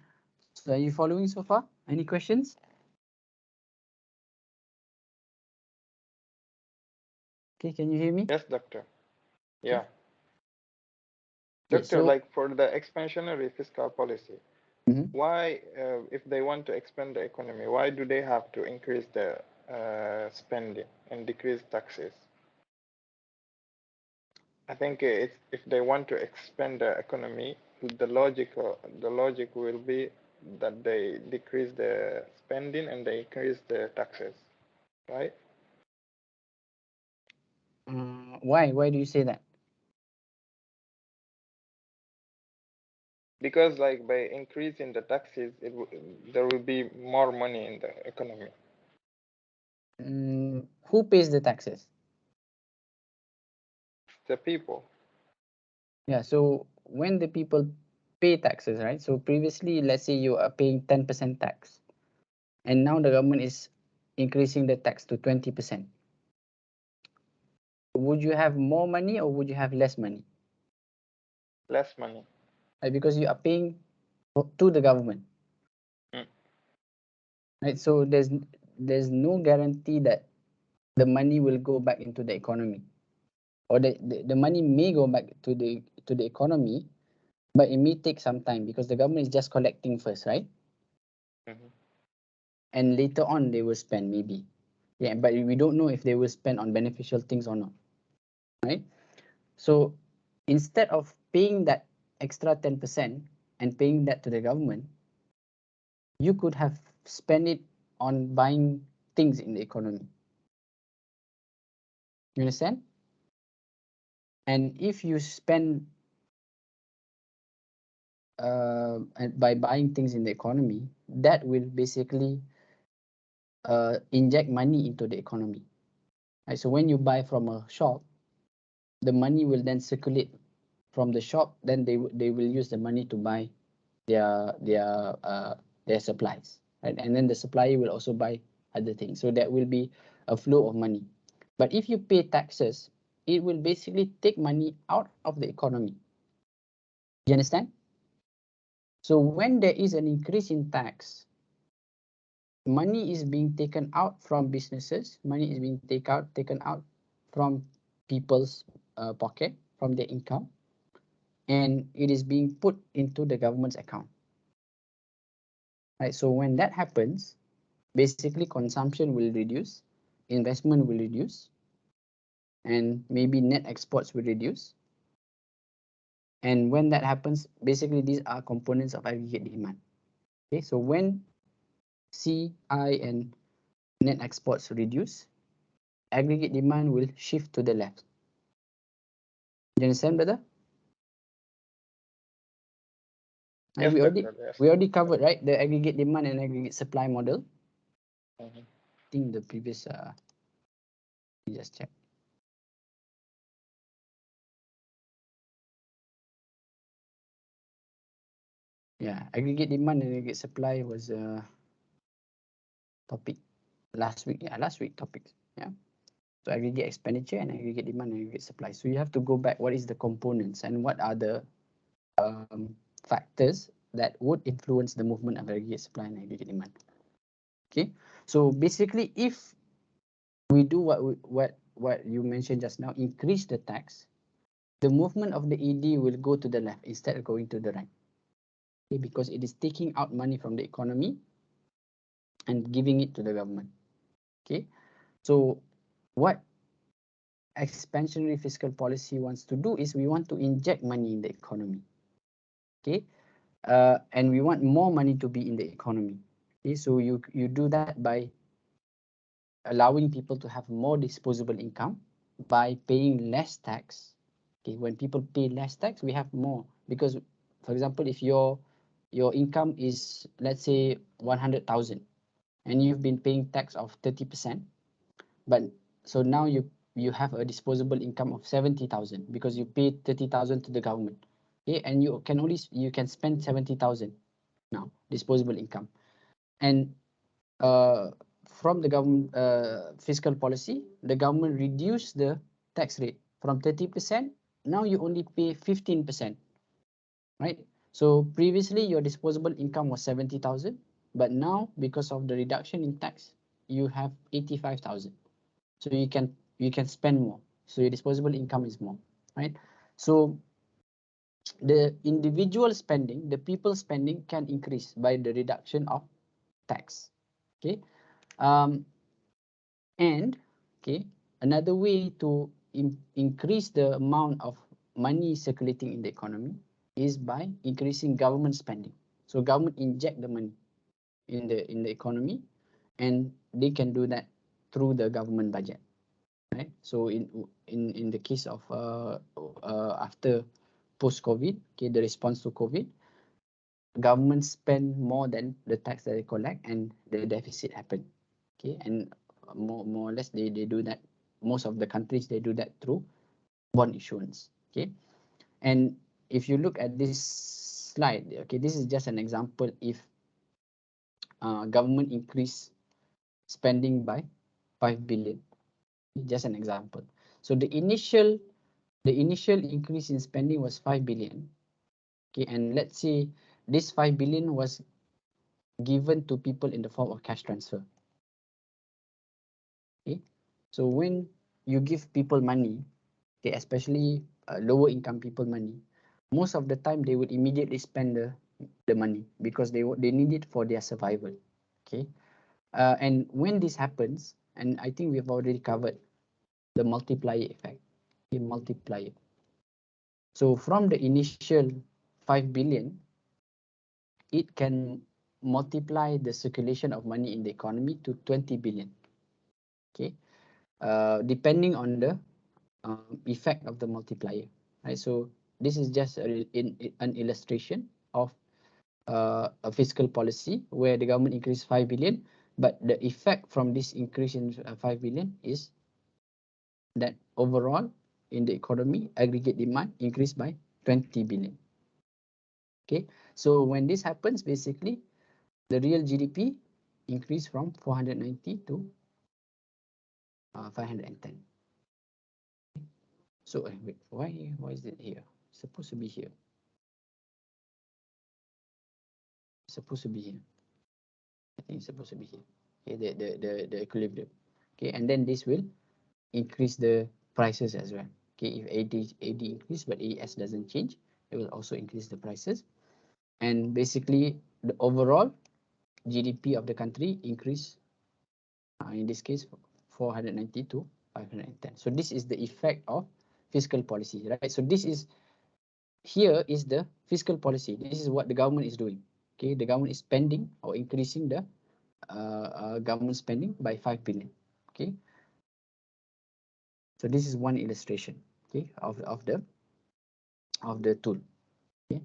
so are you following so far? Any questions? Okay, can you hear me? Yes, doctor. Yeah. Okay, Doctor, so like for the expansionary fiscal policy, mhm. why, if they want to expand the economy, why do they have to increase the spending and decrease taxes? I think it's, if they want to expand the economy, the logic will be that they decrease the spending and they increase the taxes, right? Why do you say that? Because like by increasing the taxes, there will be more money in the economy. Who pays the taxes? The people. Yeah, so when the people pay taxes, right? So previously, let's say you are paying 10% tax, and now the government is increasing the tax to 20%. Would you have more money or would you have less money? Less money. Right? Because you are paying to the government, Mm. right? So there's no guarantee that the money will go back into the economy, or the money may go back to the economy, but it may take some time because the government is just collecting first, right? Mm-hmm. And later on they will spend maybe. Yeah, but we don't know if they will spend on beneficial things or not, right? So instead of paying that extra 10% and paying that to the government, you could have spent it on buying things in the economy. You understand? And if you spend by buying things in the economy, that will basically inject money into the economy. Right? So when you buy from a shop, the money will then circulate from the shop. Then they will use the money to buy their their uh, their supplies, right? And then the supplier will also buy other things. So that will be a flow of money. But if you pay taxes, it will basically take money out of the economy. You understand? So when there is an increase in tax, money is being taken out from businesses, money is being taken out from people's pocket, from their income, and it is being put into the government's account. Right? So when that happens, basically consumption will reduce, investment will reduce, and maybe net exports will reduce. And when that happens, basically these are components of aggregate demand. Okay, so when CI and net exports reduce, aggregate demand will shift to the left. You understand, brother? Yes, We already doctor. Yes. covered, right, the aggregate demand and aggregate supply model. Mm-hmm. I think the previous let me just check. Yeah, aggregate demand and aggregate supply was a topic last week. Yeah, last week topics. Yeah. So aggregate expenditure and aggregate demand and aggregate supply. So you have to go back. What is the components and what are the factors that would influence the movement of aggregate supply and aggregate demand? Okay. So basically, if we do what you mentioned just now, increase the tax, the movement of the ED will go to the left instead of going to the right. Okay, because it is taking out money from the economy and giving it to the government. Okay. So what expansionary fiscal policy wants to do is we want to inject money in the economy. Okay, and we want more money to be in the economy. Okay, so you do that by allowing people to have more disposable income by paying less tax. Okay, when people pay less tax, we have more because, for example, if your income is, let's say, 100,000 and you've been paying tax of 30%, but so now you have a disposable income of 70,000 because you paid 30,000 to the government. Okay, and you can spend 70,000 now disposable income, and uh, from the government fiscal policy, the government reduced the tax rate from 30%. Now you only pay 15%, right? So previously your disposable income was 70,000, but now because of the reduction in tax, you have 85,000. So you can spend more. So your disposable income is more, right? So the individual spending, the people spending can increase by the reduction of tax. Okay. Um, and okay, another way to increase the amount of money circulating in the economy is by increasing government spending. So government inject the money in the economy, and they can do that through the government budget, right? So in the case of after post COVID, okay, the response to COVID, government spend more than the tax that they collect, and the deficit happen. Okay, and more or less they do that. Most of the countries they do that through bond issuance. Okay, and if you look at this slide, okay, this is just an example. If government increase spending by 5 billion, just an example. So the initial increase in spending was 5 billion. Okay, and let's say this 5 billion was given to people in the form of cash transfer. Okay, so when you give people money, okay, especially lower income people money, most of the time they would immediately spend the money because they need it for their survival. Okay, and when this happens, and I think we've already covered the multiplier effect. Okay, multiplier. So from the initial 5 billion, it can multiply the circulation of money in the economy to 20 billion. Okay, depending on the effect of the multiplier, right? So this is just an illustration of a fiscal policy where the government increased 5 billion, but the effect from this increase in 5 billion is that overall in the economy, aggregate demand increased by 20 billion. Okay, so when this happens, basically the real GDP increased from 490 to 510. So wait, why is it here? It's supposed to be here. It's supposed to be here. I think it's supposed to be here. Okay, the equilibrium. Okay, and then this will increase the prices as well. Okay, if AD increase but AS doesn't change, it will also increase the prices. And basically the overall GDP of the country increase, in this case 490 to 510. So this is the effect of fiscal policy, right? So this is, here is the fiscal policy. This is what the government is doing. Okay, the government is spending or increasing the government spending by 5 billion. Okay, so this is one illustration, okay, of the tool. Okay,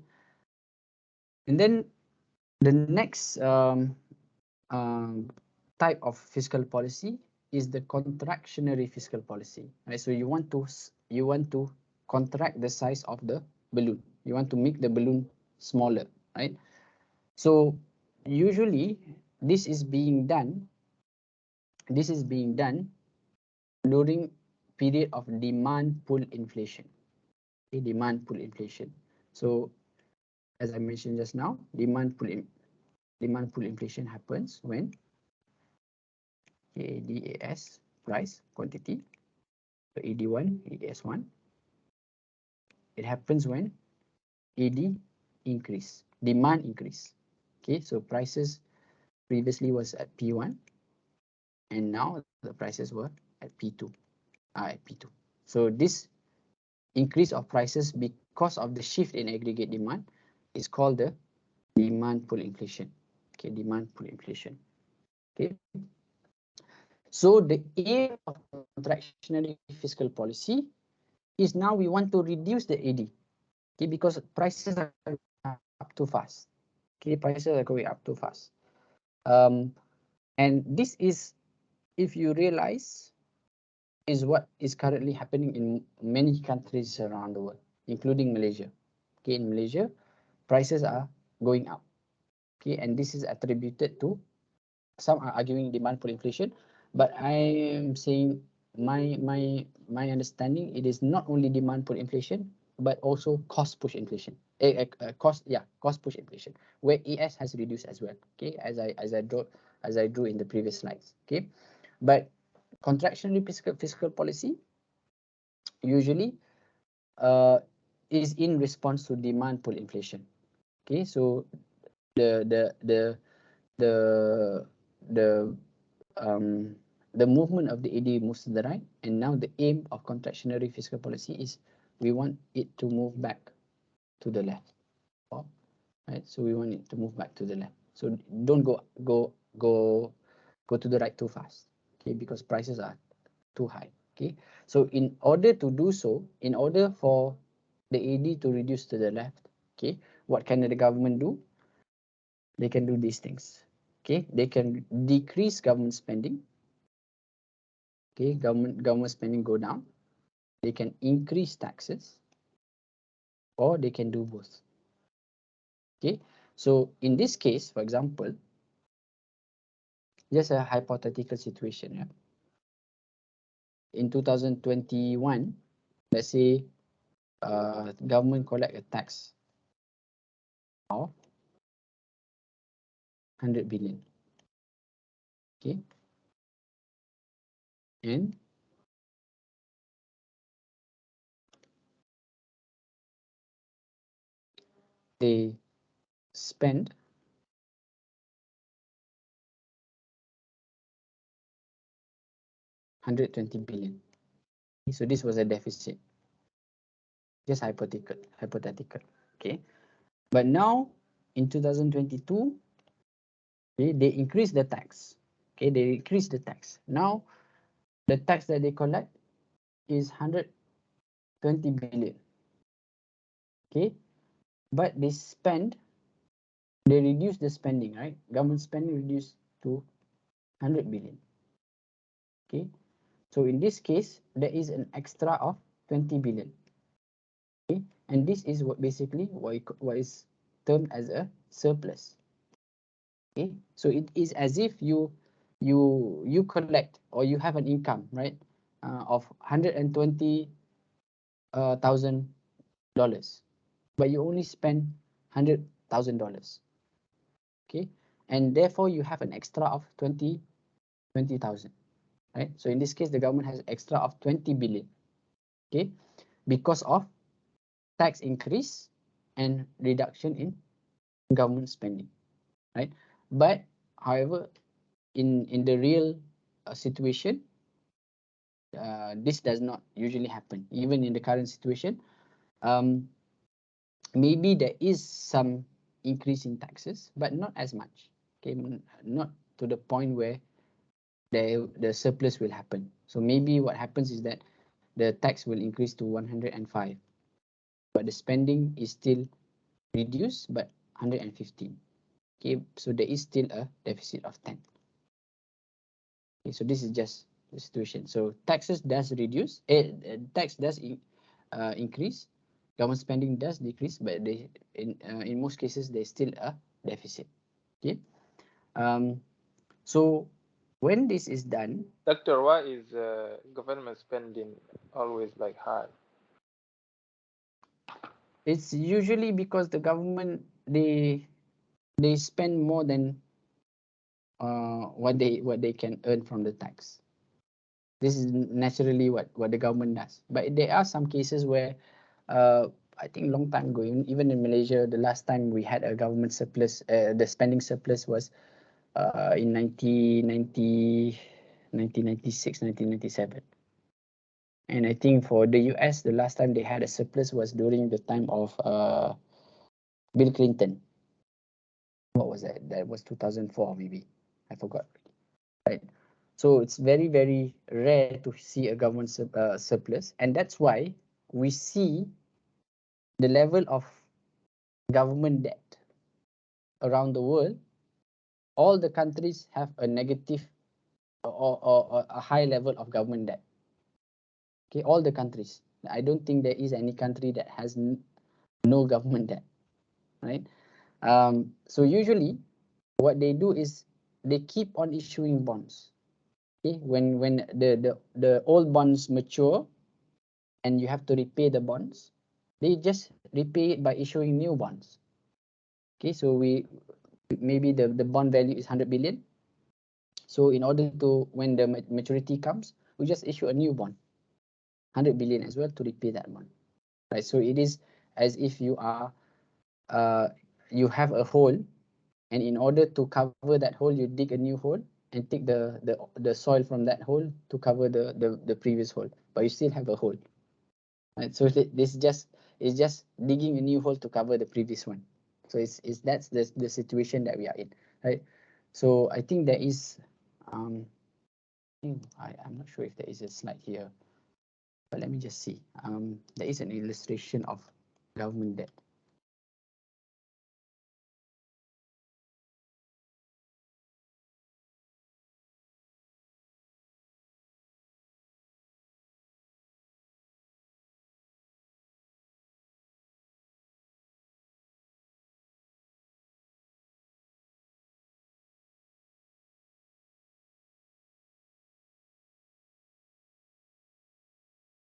and then the next type of fiscal policy is the contractionary fiscal policy, right? So you want to contract the size of the balloon. You want to make the balloon smaller, right? So usually this is being done during period of demand pull inflation. Okay, demand pull inflation. So as I mentioned just now, demand pull inflation happens when DAS, price, quantity, so AD1, ADS1. It happens when AD increase, demand increase. Okay, so prices previously was at P1, and now the prices were at P2, at P2. So this increase of prices because of the shift in aggregate demand is called the demand pull inflation. Okay, demand pull inflation. Okay, so the aim of contractionary fiscal policy is now we want to reduce the AD. Okay, because prices are up too fast. Okay, prices are going up too fast. And this is, if you realize, is what is currently happening in many countries around the world, including Malaysia. Okay, in Malaysia, prices are going up. Okay, and this is attributed to, some are arguing demand for inflation, but I am saying my understanding, it is not only demand for inflation, but also cost push inflation. Cost push inflation, where AS has reduced as well. Okay, as I drew in the previous slides. Okay, but contractionary fiscal policy usually is in response to demand pull inflation. Okay, so the the the the the the movement of the AD moves to the right, and now the aim of contractionary fiscal policy is we want it to move back to the left. Right, so we want it to move back to the left. So don't go to the right too fast. Okay, because prices are too high. Okay, so in order to do so, in order for the AD to reduce to the left, okay, what can the government do? They can do these things. Okay, they can decrease government spending. Okay, government spending go down. They can increase taxes, or they can do both. Okay, so in this case, for example, just a hypothetical situation. Yeah? In 2021, let's say government collect a tax of 100 billion. Okay, and they spend 120 billion. So this was a deficit. Just hypothetical. Okay, but now in 2022, okay, they increase the tax. Okay, they increase the tax. Now the tax that they collect is 120 billion. Okay, but they reduce the spending, right? Government spending reduced to 100 billion. Okay, so in this case, there is an extra of 20 billion. Okay, and this is what basically what is termed as a surplus. Okay, so it is as if you collect, or you have an income, right, of $120,000, but you only spend $100,000. Okay, and therefore you have an extra of 20,000, right? So in this case, the government has extra of 20 billion. Okay, because of tax increase and reduction in government spending, right? But however, in the real situation, this does not usually happen. Even in the current situation, maybe there is some increase in taxes, but not as much. Okay, not to the point where the surplus will happen. So maybe what happens is that the tax will increase to 105, but the spending is still reduced, but 115. Okay, so there is still a deficit of 10. Okay, so this is just the situation. So taxes does reduce, tax does increase, government spending does decrease, but they in most cases there's still a deficit. Okay, so when this is done, Doctor, why is government spending always like high? it's usually because the government they spend more than what they can earn from the tax. This is naturally what the government does. But there are some cases where I think long time ago, even in Malaysia, the last time we had a government surplus, the spending surplus was in 1996, 1997. And I think for the US, the last time they had a surplus was during the time of Bill Clinton. What was that? That was 2004, maybe. I forgot. Right. So it's very, very rare to see a government surplus. And that's why we see the level of government debt around the world. All the countries have a negative or a high level of government debt. Okay, all the countries. I don't think there is any country that has no government debt, right? So usually what they do is they keep on issuing bonds. Okay, when the old bonds mature and you have to repay the bonds, they just repay it by issuing new bonds. Okay, so we maybe the bond value is 100 billion. So in order to, when the maturity comes, we just issue a new bond, 100 billion as well, to repay that bond, right? So it is as if you are you have a hole, and in order to cover that hole, you dig a new hole and take the soil from that hole to cover the previous hole, but you still have a hole, right? So this just is just digging a new hole to cover the previous one. So it's that's the situation that we are in, right? So I think there is I'm not sure if there is a slide here, but let me just see. There is an illustration of government debt.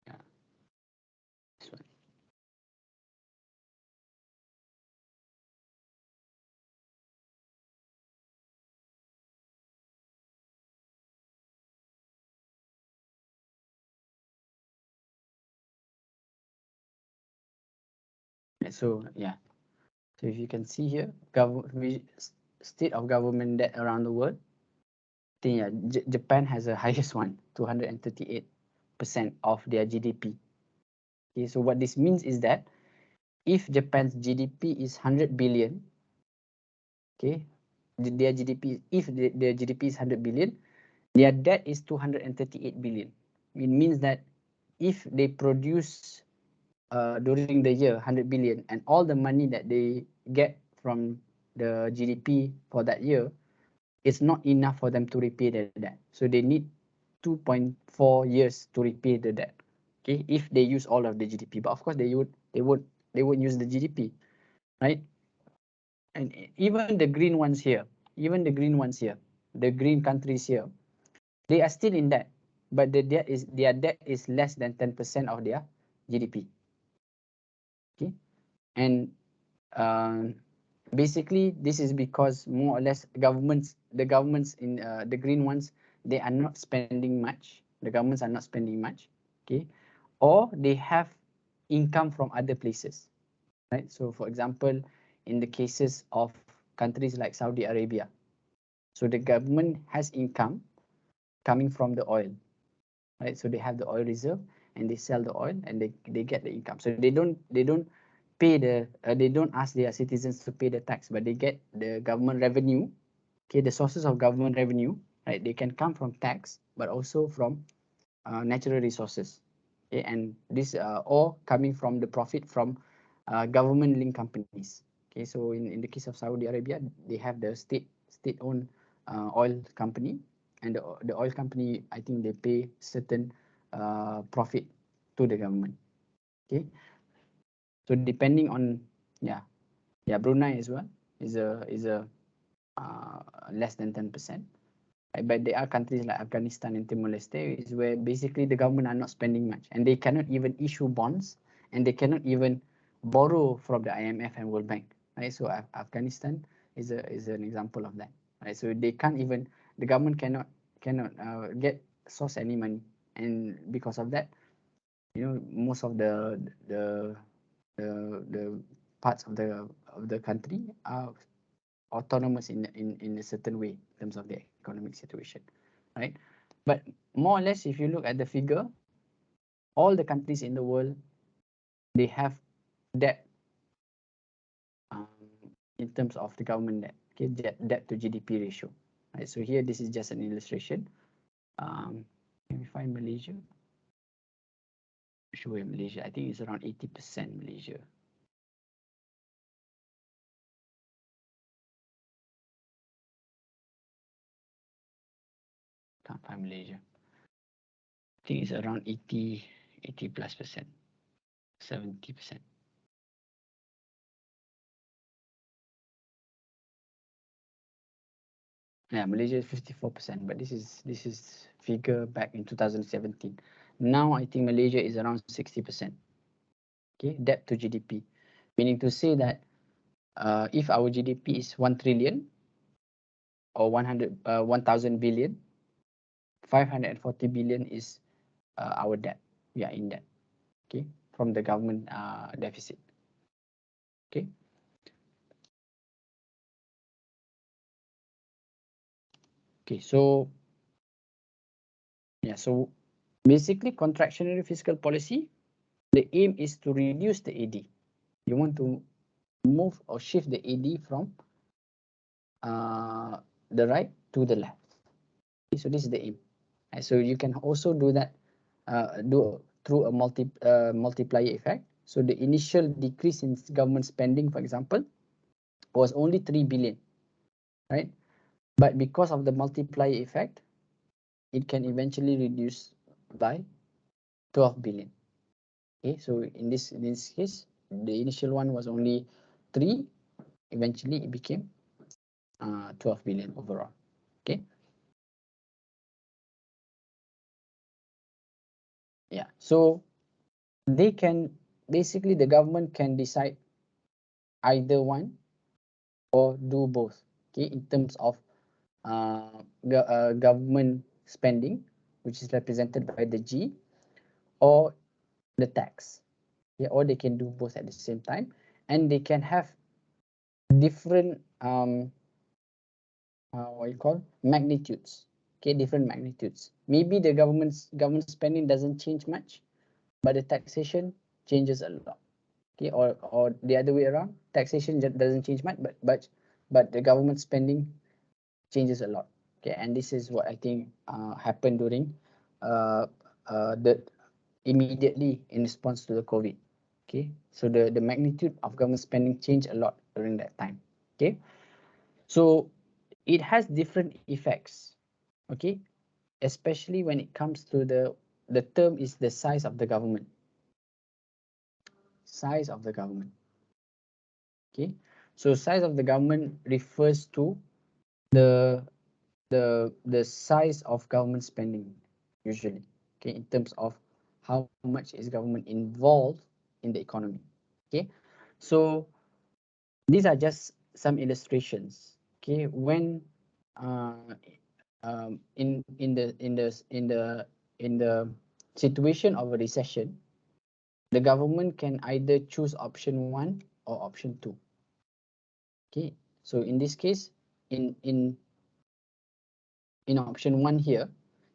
Yeah, this one. So yeah, so if you can see here, state of government debt around the world. I think yeah, Japan has the highest one, 238% of their GDP. Okay, so what this means is that if Japan's GDP is 100 billion, okay, their GDP, if their GDP is 100 billion, their debt is 238 billion. It means that if they produce during the year 100 billion, and all the money that they get from the GDP for that year, it's not enough for them to repay the debt. So they need 2.4 years to repay the debt. Okay, if they use all of the GDP, but of course they would use the GDP, right? And even the green ones here, the green countries here, they are still in debt, but their debt is less than 10% of their GDP. Okay, and uh, basically this is because more or less the governments in the green ones, they are not spending much. The governments are not spending much. Okay, or they have income from other places, right? So for example, in the cases of countries like Saudi Arabia, so the government has income coming from the oil, right? So they have the oil reserve, and they sell the oil, and they get the income. So they don't pay they don't ask their citizens to pay the tax, but they get the government revenue. Okay, the sources of government revenue, right? They can come from tax, but also from natural resources. Okay, and this all coming from the profit from government linked companies. Okay, so in the case of Saudi Arabia, they have the state owned oil company, and the oil company, I think they pay certain profit to the government. Okay, so depending on, yeah, Brunei as well is a less than 10%. Right? But there are countries like Afghanistan and Timor Leste is where basically the government are not spending much, and they cannot even issue bonds, and they cannot even borrow from the IMF and World Bank. Right? So Afghanistan is an example of that. Right? So they can't even, the government cannot get source any money, and because of that, most of the parts of the country are autonomous in a certain way in terms of the economic situation, right? But more or less, if you look at the figure, all the countries in the world, they have debt, um, in terms of the government debt. Okay, debt to GDP ratio, right? So here, this is just an illustration. Can we find Malaysia? Show where Malaysia, I think it's around 80% Malaysia. Can't find Malaysia. I think it's around 80 plus percent, 70%. Yeah, Malaysia is 54%, but this is figure back in 2017. Now I think Malaysia is around 60%. Okay, debt to GDP, meaning to say that if our GDP is 1 trillion or 1,000 billion, 540 billion is our debt. We are in debt, okay, from the government deficit. Okay. Okay, so yeah, so basically contractionary fiscal policy, the aim is to reduce the AD. You want to move or shift the AD from the right to the left. Okay, so this is the aim. And so you can also do that do through a multiplier effect. So the initial decrease in government spending, for example, was only 3 billion, right? But because of the multiplier effect, it can eventually reduce by 12 billion. Okay, so in this case, the initial one was only 3, eventually it became 12 billion overall. Okay. Yeah, so they can basically, the government can decide either one or do both. Okay, in terms of government spending, which is represented by the G, or the tax. Yeah, or they can do both at the same time, and they can have different what you call magnitudes. Okay, different magnitudes. Maybe the government spending doesn't change much, but the taxation changes a lot. Okay, or the other way around, taxation doesn't change much, but the government spending changes a lot. Okay, and this is what I think happened during the immediately in response to the COVID. Okay, so the magnitude of government spending changed a lot during that time. Okay, so it has different effects. Okay, especially when it comes to the term is the size of the government. Size of the government. Okay, so size of the government refers to the the size of government spending usually. Okay, in terms of how much is government involved in the economy. Okay, so these are just some illustrations. Okay, when in the situation of a recession, the government can either choose option 1 or option 2. Okay, so in this case, in option 1 here,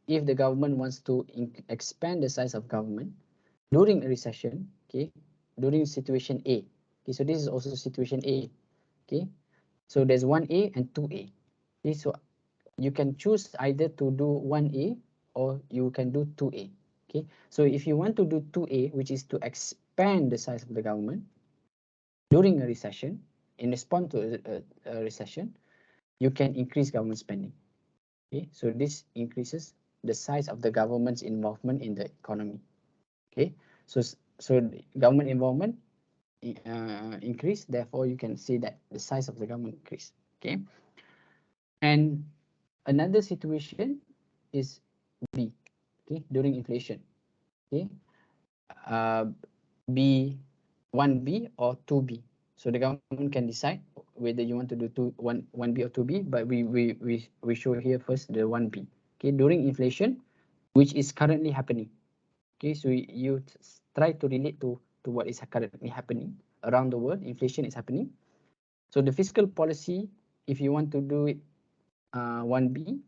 if the government wants to expand the size of government during a recession, okay, during situation A. Okay, so this is also situation A. Okay, so there's 1A and 2A. Okay, so you can choose either to do 1A or you can do 2A. Okay, so if you want to do 2A, which is to expand the size of the government during a recession, in response to a recession, you can increase government spending. Okay, so this increases the size of the government's involvement in the economy. Okay, so government involvement increase, therefore you can see that the size of the government increase. Okay, and another situation is B. Okay, during inflation. Okay, B 1B or 2B. So the government can decide whether you want to do 1B or 2B, but we show here first the 1B. Okay, during inflation, which is currently happening. Okay, so you try to relate to what is currently happening around the world. Inflation is happening. So the fiscal policy, if you want to do it 1B,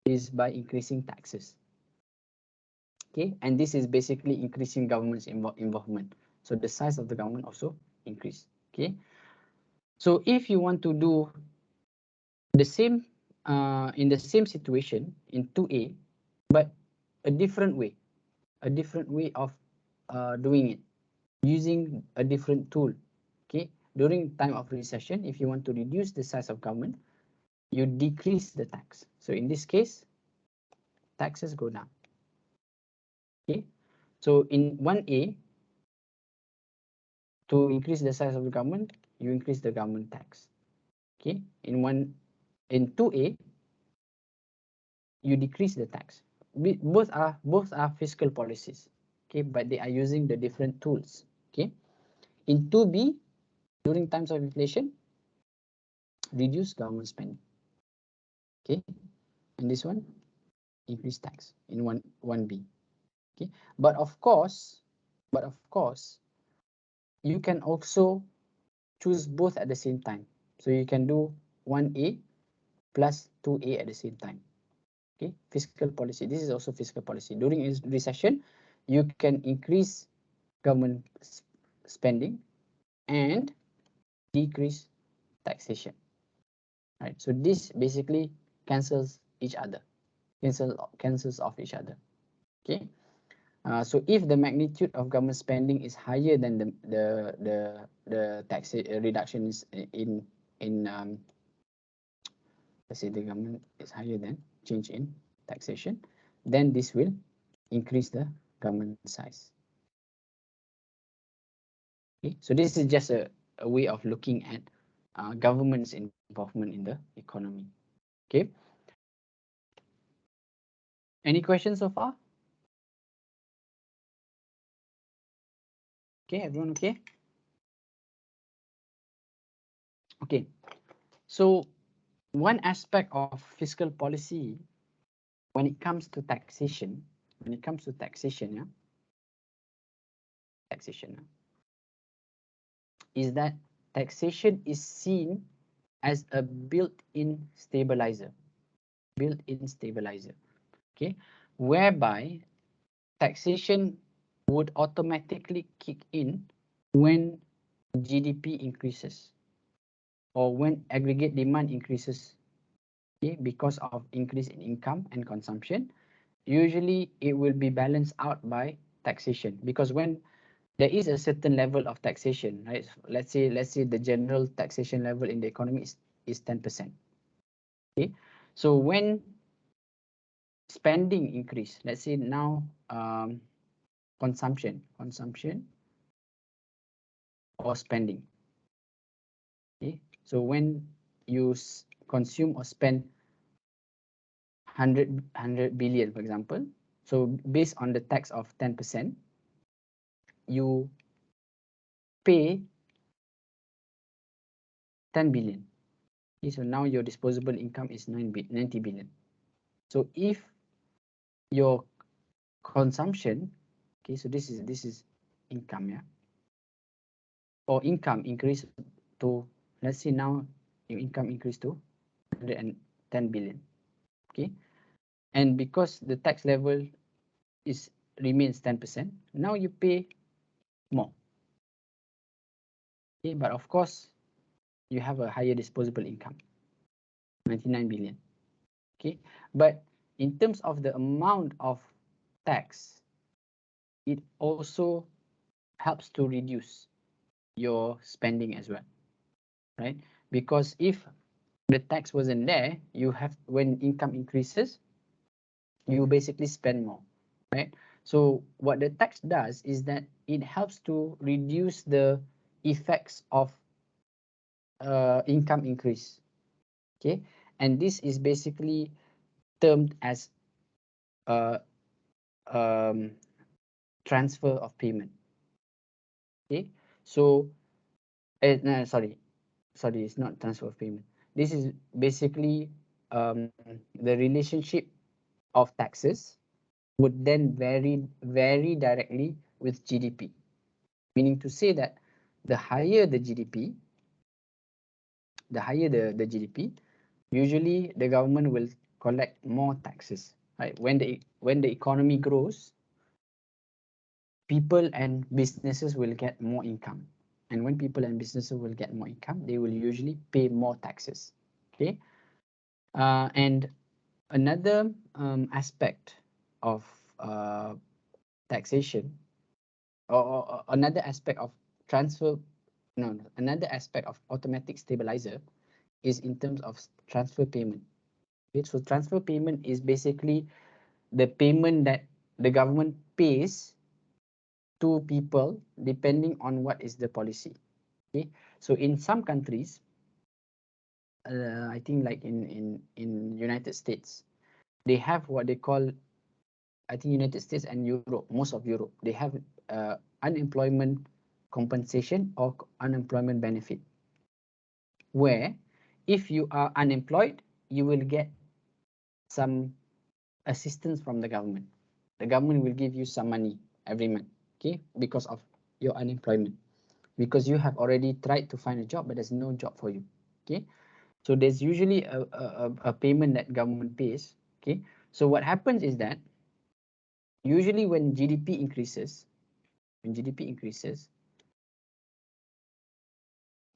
is by increasing taxes. Okay, and this is basically increasing government's involvement. So the size of the government also increase. Okay, so if you want to do the same in the same situation in 2A, but a different way of doing it using a different tool. Okay, during time of recession, if you want to reduce the size of government, you decrease the tax. So in this case, taxes go down. Okay, so in 1A, to increase the size of the government, you increase the government tax. Okay, in 2A, you decrease the tax. Both are fiscal policies. Okay, but they are using the different tools. Okay. In 2B, during times of inflation, reduce government spending. Okay. And this one, increase tax in 1B. Okay. But of course, you can also choose both at the same time. So you can do 1A plus 2A at the same time. Okay, fiscal policy. This is also fiscal policy. During a recession, you can increase government spending and decrease taxation. Right. So this basically cancels each other, cancels off each other. Okay. So if the magnitude of government spending is higher than the tax reductions in let's say the government is higher than change in taxation, then this will increase the government size. Okay, so this is just a way of looking at government's involvement in the economy. Okay, any questions so far? Okay, everyone okay? Okay, so one aspect of fiscal policy when it comes to taxation, yeah, is that taxation is seen as a built-in stabilizer, okay, whereby taxation would automatically kick in when GDP increases or when aggregate demand increases, okay, because of increase in income and consumption. Usually it will be balanced out by taxation, because when there is a certain level of taxation, right? Let's say the general taxation level in the economy is 10%. Okay, so when spending increase, let's say now consumption or spending. Okay, so when you consume or spend 100 billion, for example, so based on the tax of 10%, you pay 10 billion. Okay, so now your disposable income is 90 billion. So if your consumption, okay, so this is income, yeah, or income increase to, let's say now your income increase to 110 billion, okay, and because the tax level is remains 10%, now you pay more, okay, but of course you have a higher disposable income, 99 billion, okay, but in terms of the amount of tax, it also helps to reduce your spending as well, right? Because if the tax wasn't there, you have, when income increases, you basically spend more, right? So what the tax does is that it helps to reduce the effects of income increase, okay, and this is basically termed as uh, um, transfer of payment. Okay, so no, sorry, it's not transfer of payment. This is basically the relationship of taxes would then vary directly with GDP, meaning to say that the higher the GDP, the GDP, usually the government will collect more taxes, right? When the economy grows, people and businesses will get more income, and when people and businesses will get more income, they will usually pay more taxes, okay. And another aspect of taxation, or another aspect of transfer, another aspect of automatic stabilizer is in terms of transfer payment. Okay, so transfer payment is basically the payment that the government pays to people depending on what is the policy. Okay, so in some countries, I think like in United States, they have what they call, I think United States and Europe, most of Europe, they have unemployment compensation or unemployment benefit, where if you are unemployed, you will get some assistance from the government. The government will give you some money every month, okay, because of your unemployment, because you have already tried to find a job, but there's no job for you, okay. So there's usually a payment that government pays, okay. So what happens is that usually when GDP increases,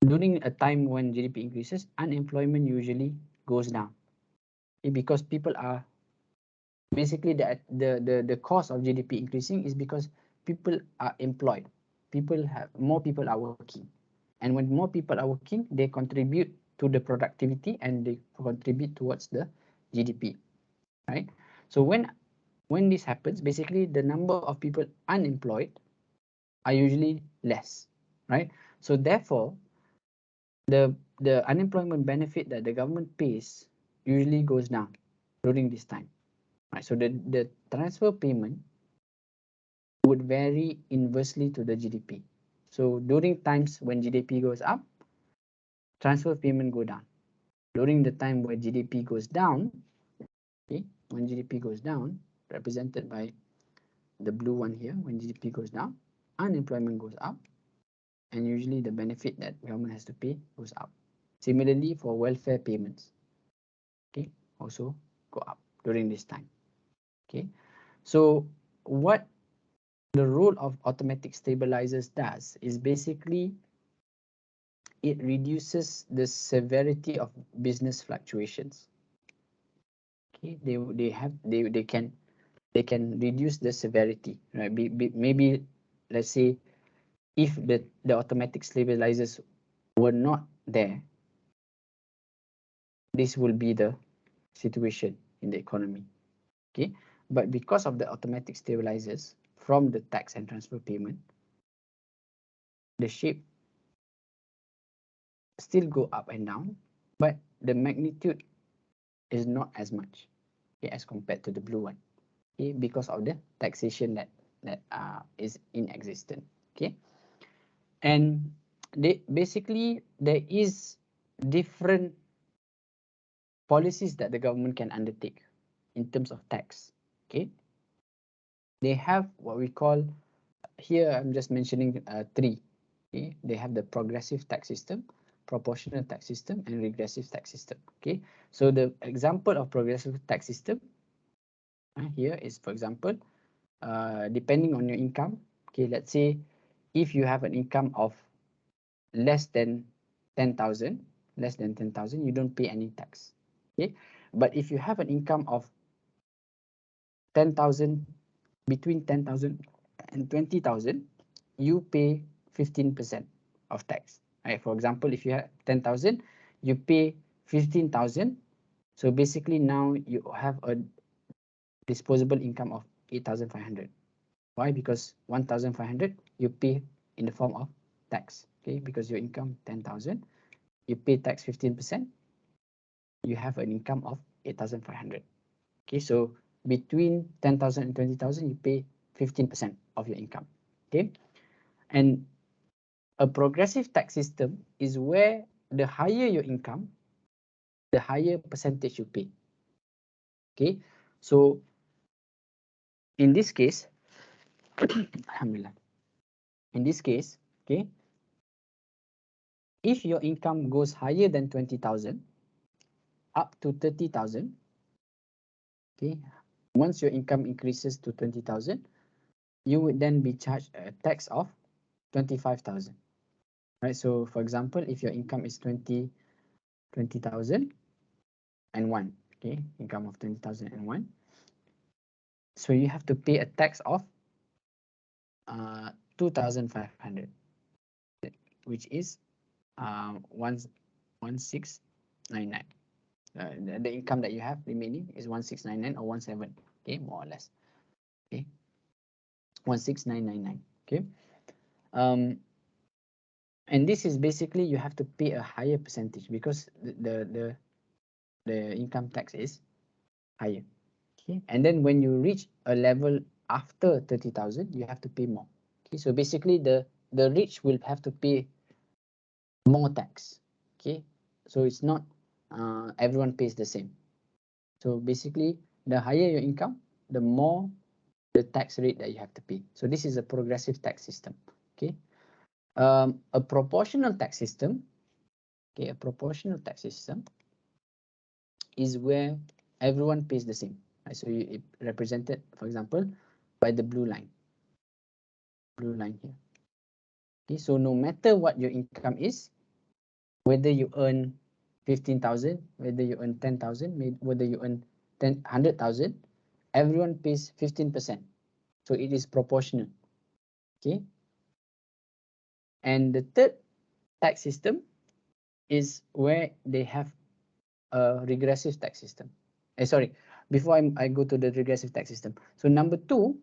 during a time when GDP increases, unemployment usually goes down, okay, because people are basically the cause of GDP increasing is because people are employed. More people are working, and when more people are working, they contribute to the productivity and they contribute towards the GDP, right? So when this happens, basically the number of people unemployed are usually less, right? So therefore, the unemployment benefit that the government pays usually goes down during this time, right? So the transfer payment would vary inversely to the GDP. So during times when GDP goes up, transfer payment go down. During the time where GDP goes down, okay, when GDP goes down, represented by the blue one here, when GDP goes down, unemployment goes up, and usually the benefit that government has to pay goes up. Similarly for welfare payments, okay, also go up during this time, okay. So what the role of automatic stabilizers does is basically it reduces the severity of business fluctuations. Okay, they can reduce the severity, right? Maybe let's say if the automatic stabilizers were not there, this will be the situation in the economy. Okay, but because of the automatic stabilizers from the tax and transfer payment, the shape still go up and down, but the magnitude is not as much, okay, as compared to the blue one, okay, because of the taxation that is in existence, okay. And basically there is different policies that the government can undertake in terms of tax, okay. They have what we call, here I'm just mentioning three, okay. They have the progressive tax system, proportional tax system, and regressive tax system, okay. So the example of progressive tax system here is, for example, depending on your income, okay, let's say if you have an income of less than 10,000, you don't pay any tax, okay. But if you have an income of 10,000, between 10,000 and 20,000, you pay 15% of tax, right? For example, if you have 10,000, you pay 15,000. So basically now you have a disposable income of 8,500. Why? Because 1,500 you pay in the form of tax, okay? Because your income 10,000, you pay tax 15%, you have an income of 8,500. Okay, so between 10,000 and 20,000, you pay 15% of your income. Okay, and a progressive tax system is where the higher your income, the higher percentage you pay. Okay, so in this case, alhamdulillah, in this case, okay, if your income goes higher than 20,000 up to 30,000, okay, once your income increases to 20,000, you would then be charged a tax of 25,000. Right, so for example, if your income is 20,001, okay, income of 20,001, so you have to pay a tax of 2,500, which is 1699. The income that you have remaining is 1699 or 17, okay, more or less, okay, 16999, okay. And this is basically you have to pay a higher percentage because the income tax is higher. Okay, and then when you reach a level after 30,000, you have to pay more. Okay, so basically the the rich will have to pay more tax. Okay, so it's not everyone pays the same. So basically, the higher your income, the more the tax rate that you have to pay. So this is a progressive tax system. Okay, a proportional tax system. Okay, a proportional tax system is where everyone pays the same. Right? So it represented, for example, by the blue line here. Okay, so no matter what your income is, whether you earn 15,000, whether you earn 10,000, whether you earn 100,000, everyone pays 15%. So it is proportional. Okay. And the third tax system is where they have a regressive tax system. Sorry, before I go to the regressive tax system. So number 2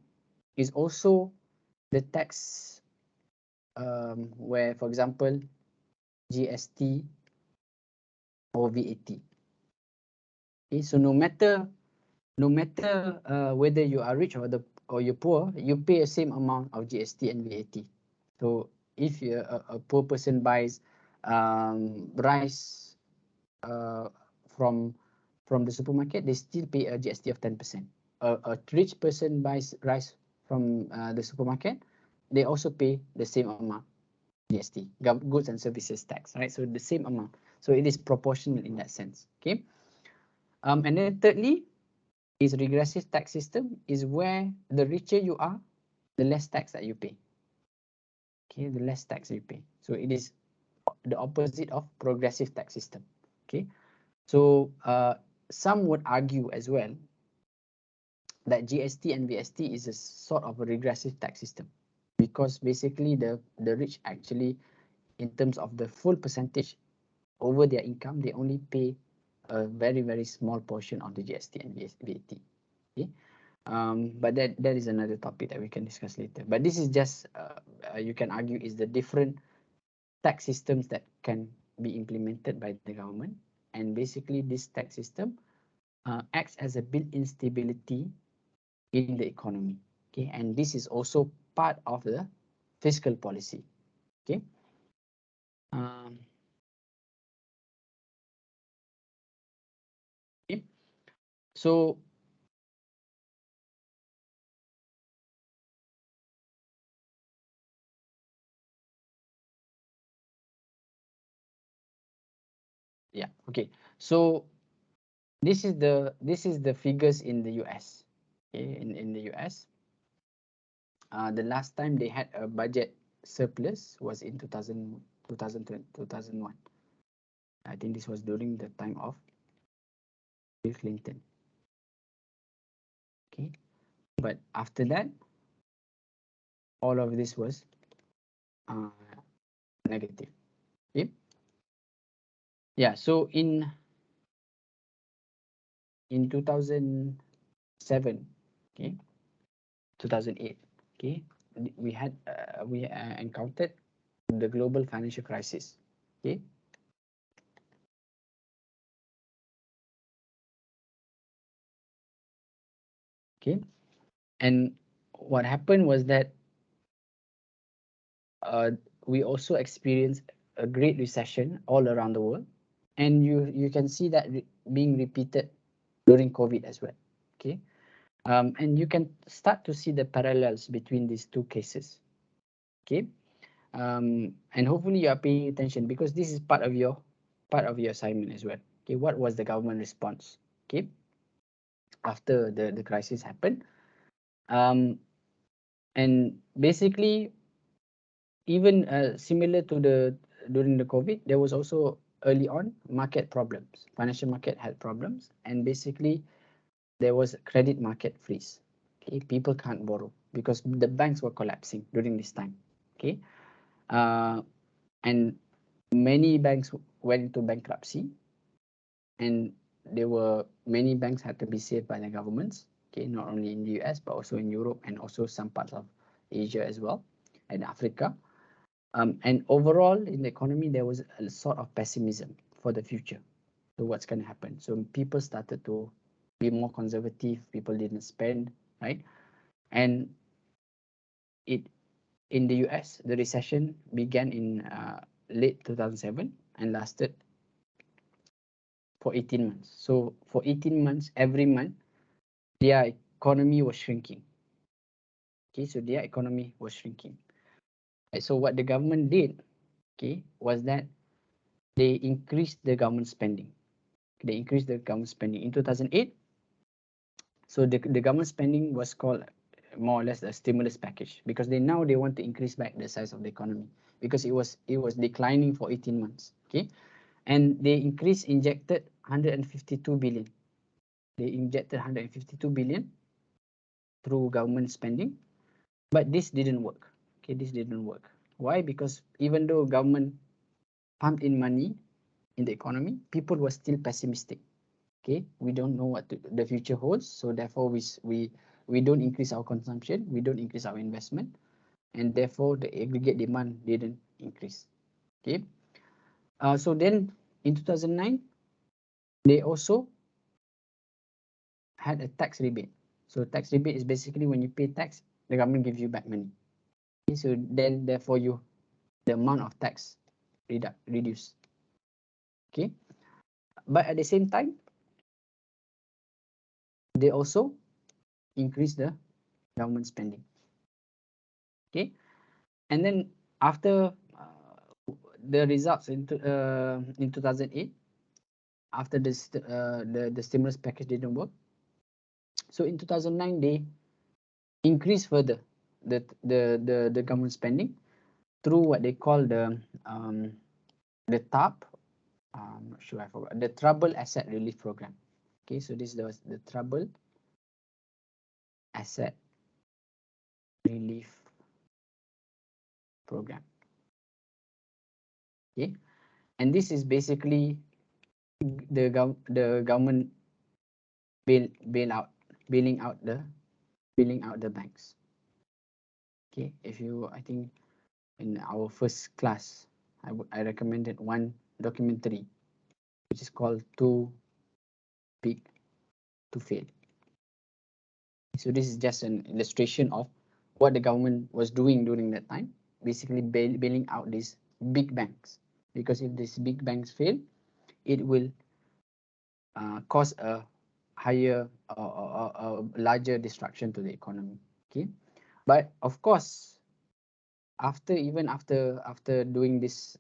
is also the tax where, for example, GST or VAT. Okay, so no matter whether you are rich or you're poor, you pay the same amount of GST and VAT. So if a poor person buys rice from the supermarket, they still pay a GST of 10%. A rich person buys rice from the supermarket, they also pay the same amount GST, goods and services tax, right? So the same amount. So it is proportional in that sense. Okay. And then thirdly, is regressive tax system is where the richer you are, the less tax that you pay. Okay, the less tax you pay. So it is the opposite of progressive tax system. Okay, so some would argue as well that GST and VST is a sort of a regressive tax system, because basically the rich actually, in terms of the full percentage over their income, they only pay a very small portion of the GST and VAT. Okay. But that is another topic that we can discuss later. But this is just you can argue is the different tax systems that can be implemented by the government, and basically this tax system acts as a built-in stability in the economy. Okay, and this is also part of the fiscal policy. Okay. Okay. So yeah, okay. So this is the figures in the US. Okay, in the US, the last time they had a budget surplus was in 2001. I think this was during the time of Bill Clinton. Okay, but after that, all of this was uh, negative. Okay, yeah. So in 2007, okay, 2008, okay, we encountered the global financial crisis. Okay. Okay, and what happened was that we also experienced a great recession all around the world, and you can see that being repeated during COVID as well. Okay, and you can start to see the parallels between these two cases. Okay, and hopefully you are paying attention, because this is part of your assignment as well. Okay, what was the government response? Okay, after the crisis happened, and basically, even similar to during the COVID, there was also early on market problems. Financial market had problems, and basically there was a credit market freeze. Okay, people can't borrow because the banks were collapsing during this time. Okay, and many banks went into bankruptcy, and many banks had to be saved by the governments. Okay, not only in the US but also in Europe, and also some parts of Asia as well, and Africa. And overall in the economy, there was a sort of pessimism for the future. So what's going to happen? So people started to be more conservative. People didn't spend, right? And it in the US, the recession began in late 2007 and lasted for 18 months. So for 18 months, every month, their economy was shrinking. Okay, so their economy was shrinking. Right, so what the government did, okay, was that they increased the government spending. They increased the government spending in 2008. So the government spending was called more or less a stimulus package, because they want to increase back the size of the economy, because it was declining for 18 months. Okay, and they injected 152 billion. They injected 152 billion through government spending, but this didn't work. Okay, this didn't work. Why? Because even though government pumped in money in the economy, people were still pessimistic. Okay, we don't know what the future holds, so therefore we don't increase our consumption, we don't increase our investment, and therefore the aggregate demand didn't increase. Okay, so then in 2009, they also had a tax rebate. So tax rebate is basically when you pay tax, the government gives you back money. Okay, so then therefore the amount of tax reduce. Okay, but at the same time, they also increase the government spending. Okay, and then after the results in 2008, after this the stimulus package didn't work, so in 2009 they increased further the government spending through what they call the TAP. I'm not sure, I forgot, the Trouble Asset Relief Program. Okay, so this was the Trouble Asset Relief Program. Okay, and this is basically the government bailing out the banks. Okay, if you, I think in our first class, I recommended one documentary which is called Too Big to Fail. So this is just an illustration of what the government was doing during that time, basically bailing out these big banks, because if these big banks fail, it will cause a higher or larger destruction to the economy. Okay, but of course, after doing this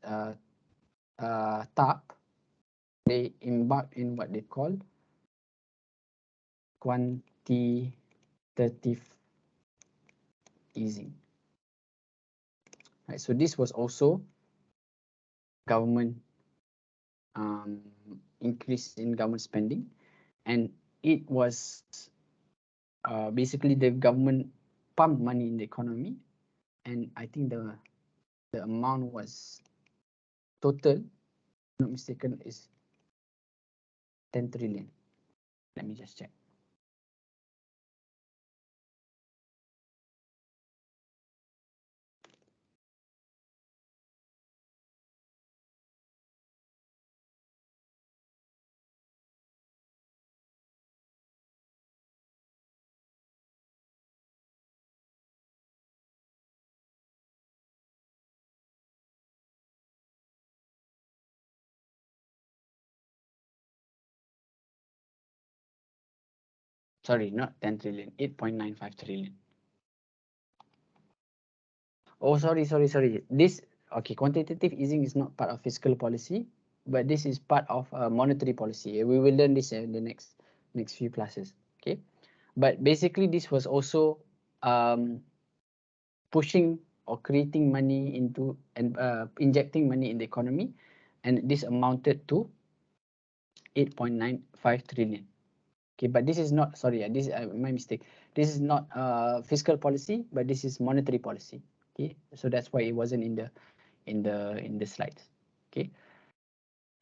TAP, they embarked in what they call quantitative easing. Right, so this was also government increase in government spending, and it was basically the government pumped money in the economy, and I think the amount was total, if I'm not mistaken, is 10 trillion. Let me just check. Sorry, not 10 trillion, 8.95 trillion. Oh, sorry. This, okay, quantitative easing is not part of fiscal policy, but this is part of monetary policy. We will learn this in the next few classes. Okay, but basically this was also pushing or creating money into and injecting money in the economy, and this amounted to 8.95 trillion. Okay, but this is not, sorry, this my mistake. This is not fiscal policy, but this is monetary policy. Okay, so that's why it wasn't in the slides. Okay,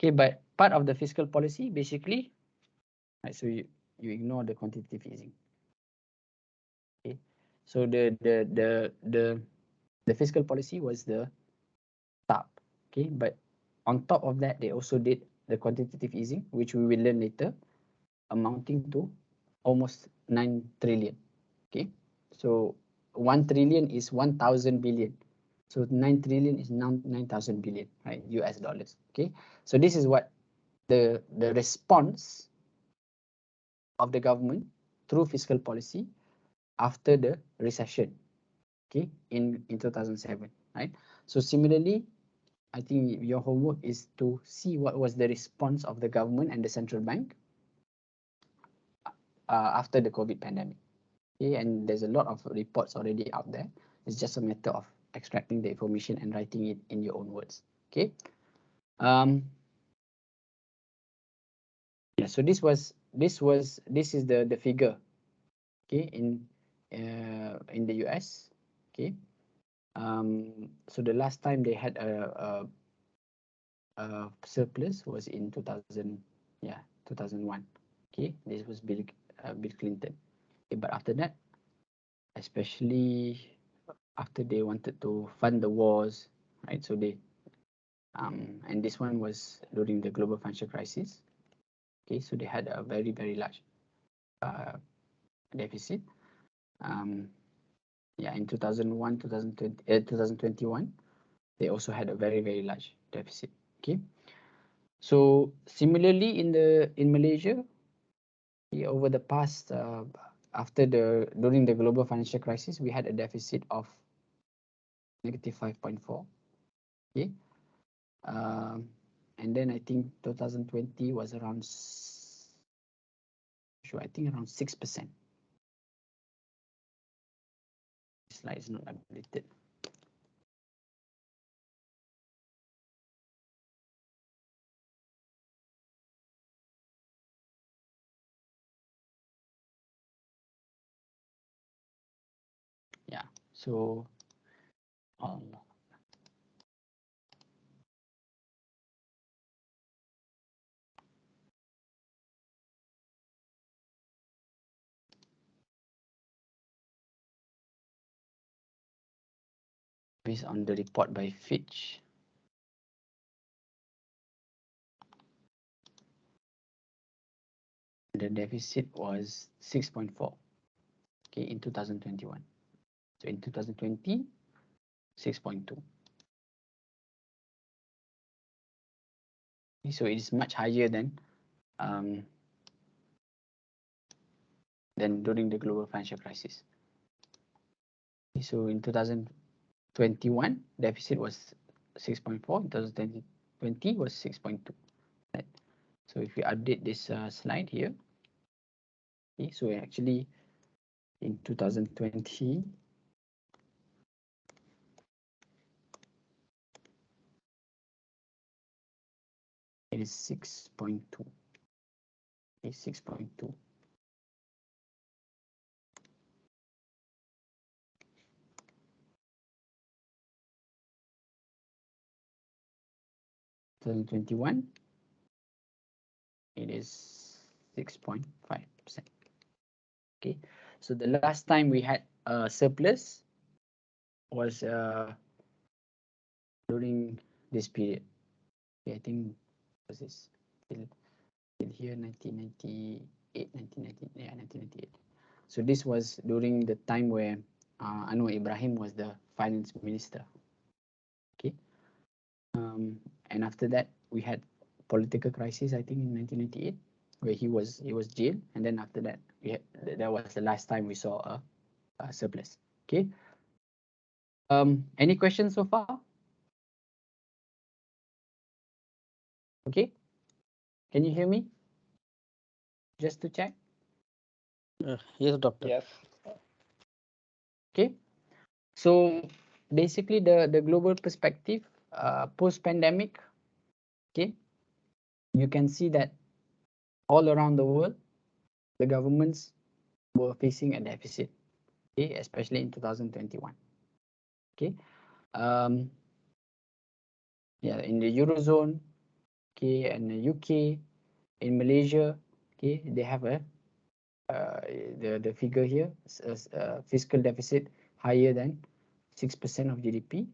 but part of the fiscal policy, basically, right, so you ignore the quantitative easing. Okay, so the fiscal policy was the top. Okay, but on top of that, they also did the quantitative easing, which we will learn later, amounting to almost 9 trillion. Okay, so 1 trillion is 1,000 billion. So 9 trillion is 9,000 billion, right? US dollars. Okay. So this is what the response of the government through fiscal policy after the recession, okay, in 2007, right? So similarly, I think your homework is to see what was the response of the government and the central bank after the COVID pandemic. Okay, and there's a lot of reports already out there. It's just a matter of extracting the information and writing it in your own words. Okay. Yeah. So this is the figure. Okay, in the US. Okay. So the last time they had a surplus was in 2001. Okay, this was Bill Clinton. Okay, but after that, especially after they wanted to fund the wars, right? So they and this one was during the global financial crisis. Okay, so they had a very large deficit. Yeah, in 2001, 2021, they also had a very large deficit. Okay, so similarly in Malaysia, over the past during the global financial crisis, we had a deficit of negative 5.4. Okay, and then I think 2020 was around, I think around 6%. Slide is not updated. Yeah, so based on the report by Fitch, the deficit was 6.4, okay, in 2021. So in 2020, 6.2. Okay, so it is much higher than during the global financial crisis. Okay, so in 2021, deficit was 6.4. In 2020 was 6.2. Right? So if we update this slide here, okay, so actually in 2020, it is 6.2. Okay, 6.2. In 2021, it is 6.5%. Okay, so the last time we had a surplus was during this period. Okay, I think was this till here 1998, 1998. So this was during the time where Anwar Ibrahim was the finance minister. Okay, and after that we had political crisis, I think in 1998, where he was jailed, and then after that that was the last time we saw a surplus. Okay. Any questions so far? Okay. Can you hear me? Just to check. Yes, doctor. Yes. Okay. So basically the global perspective post-pandemic, okay, you can see that all around the world, the governments were facing a deficit, okay, especially in 2021. Okay. Yeah, in the Eurozone, okay, and the UK, in Malaysia, okay, they have the figure here, fiscal deficit higher than 6% of GDP.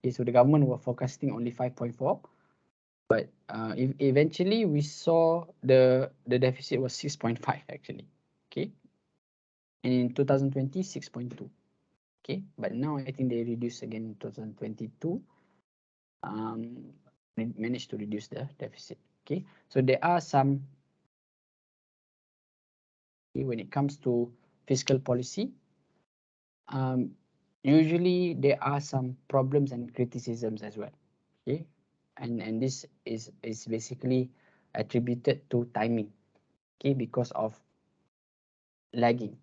Okay, so the government were forecasting only 5.4, but eventually we saw the deficit was 6.5 actually. Okay, and in 2020, 6.2. Okay, but now I think they reduced again in 2022. Managed to reduce the deficit. Okay, so there are some, okay, when it comes to fiscal policy, usually there are some problems and criticisms as well. Okay, and this is basically attributed to timing. Okay, because of lagging.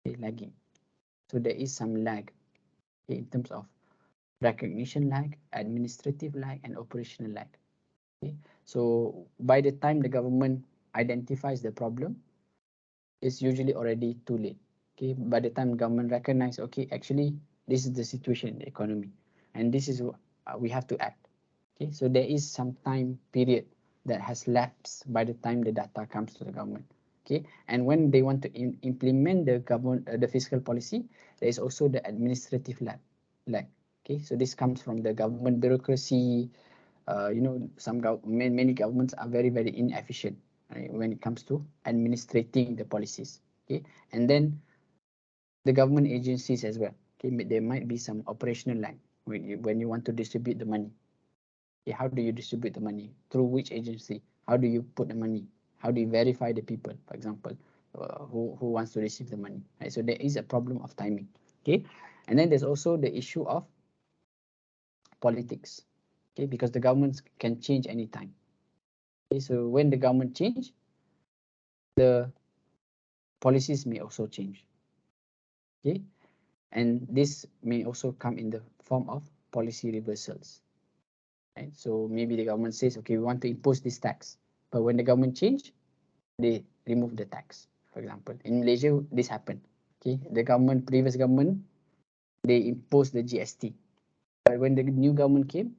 Okay, lagging. So there is some lag, okay, in terms of recognition lag, administrative lag, and operational lag. Okay, so by the time the government identifies the problem, it's usually already too late. Okay, by the time government recognize, okay, actually this is the situation in the economy, and this is we have to act. Okay, so there is some time period that has lapsed by the time the data comes to the government. Okay, and when they want to implement the government the fiscal policy, there is also the administrative lag. Okay, so this comes from the government bureaucracy. Many governments are very inefficient, right, when it comes to administrating the policies. Okay, and then the government agencies as well. Okay, there might be some operational lag when you want to distribute the money. Okay, how do you distribute the money? Through which agency? How do you put the money? How do you verify the people, for example, who wants to receive the money? Right? So there is a problem of timing. Okay, and then there's also the issue of politics. Okay, because the governments can change anytime. Okay, so when the government change, the policies may also change. Okay, and this may also come in the form of policy reversals. Right? So maybe the government says, okay, we want to impose this tax, but when the government change, they remove the tax. For example, in Malaysia, this happened. Okay, the previous government, they imposed the GST, but when the new government came,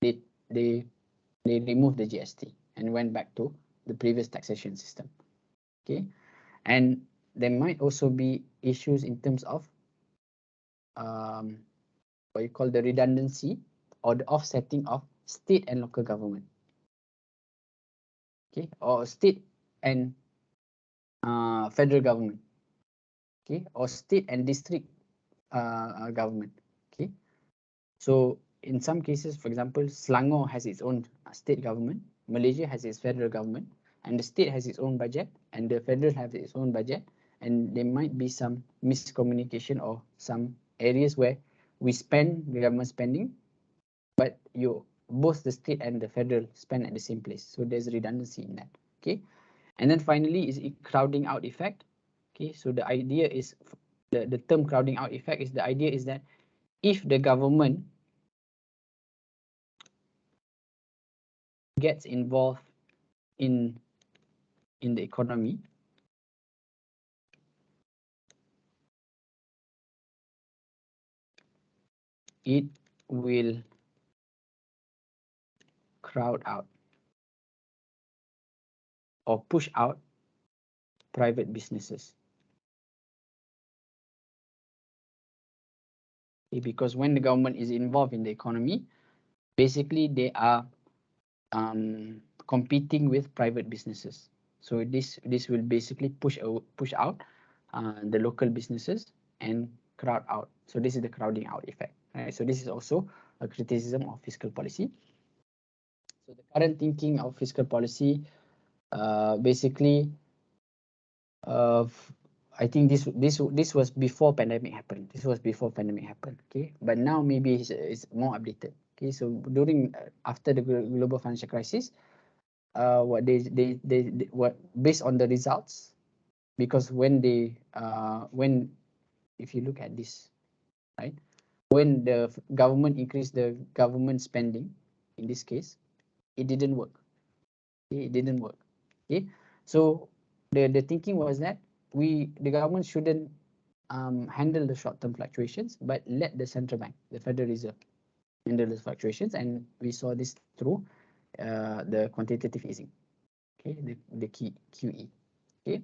they they they removed the GST and went back to the previous taxation system. Okay, and there might also be issues in terms of what you call the redundancy or the offsetting of state and local government. Okay, or state and federal government. Okay, or state and district government. Okay, so in some cases, for example, Selangor has its own state government, Malaysia has its federal government, and the state has its own budget, and the federal has its own budget, and there might be some miscommunication or some areas where we spend the government spending, but both the state and the federal spend at the same place. So there's redundancy in that. Okay, and then finally is crowding out effect. Okay, so the idea is the term crowding out effect is the idea is that if the government gets involved in the economy, it will crowd out or push out private businesses. Okay, because when the government is involved in the economy, basically they are competing with private businesses. So this will basically push out the local businesses and crowd out. So this is the crowding out effect. Right? So this is also a criticism of fiscal policy. So the current thinking of fiscal policy, basically, I think this was before pandemic happened. This was before pandemic happened. Okay, but now maybe it's more updated. Okay, so during after the global financial crisis, what what based on the results, because when if you look at this, right, when the government increased the government spending, in this case, it didn't work. Okay, it didn't work. Okay, so the thinking was that the government shouldn't handle the short-term fluctuations, but let the central bank, the Federal Reserve, handle the fluctuations, and we saw this through the quantitative easing. Okay, the QE. Okay,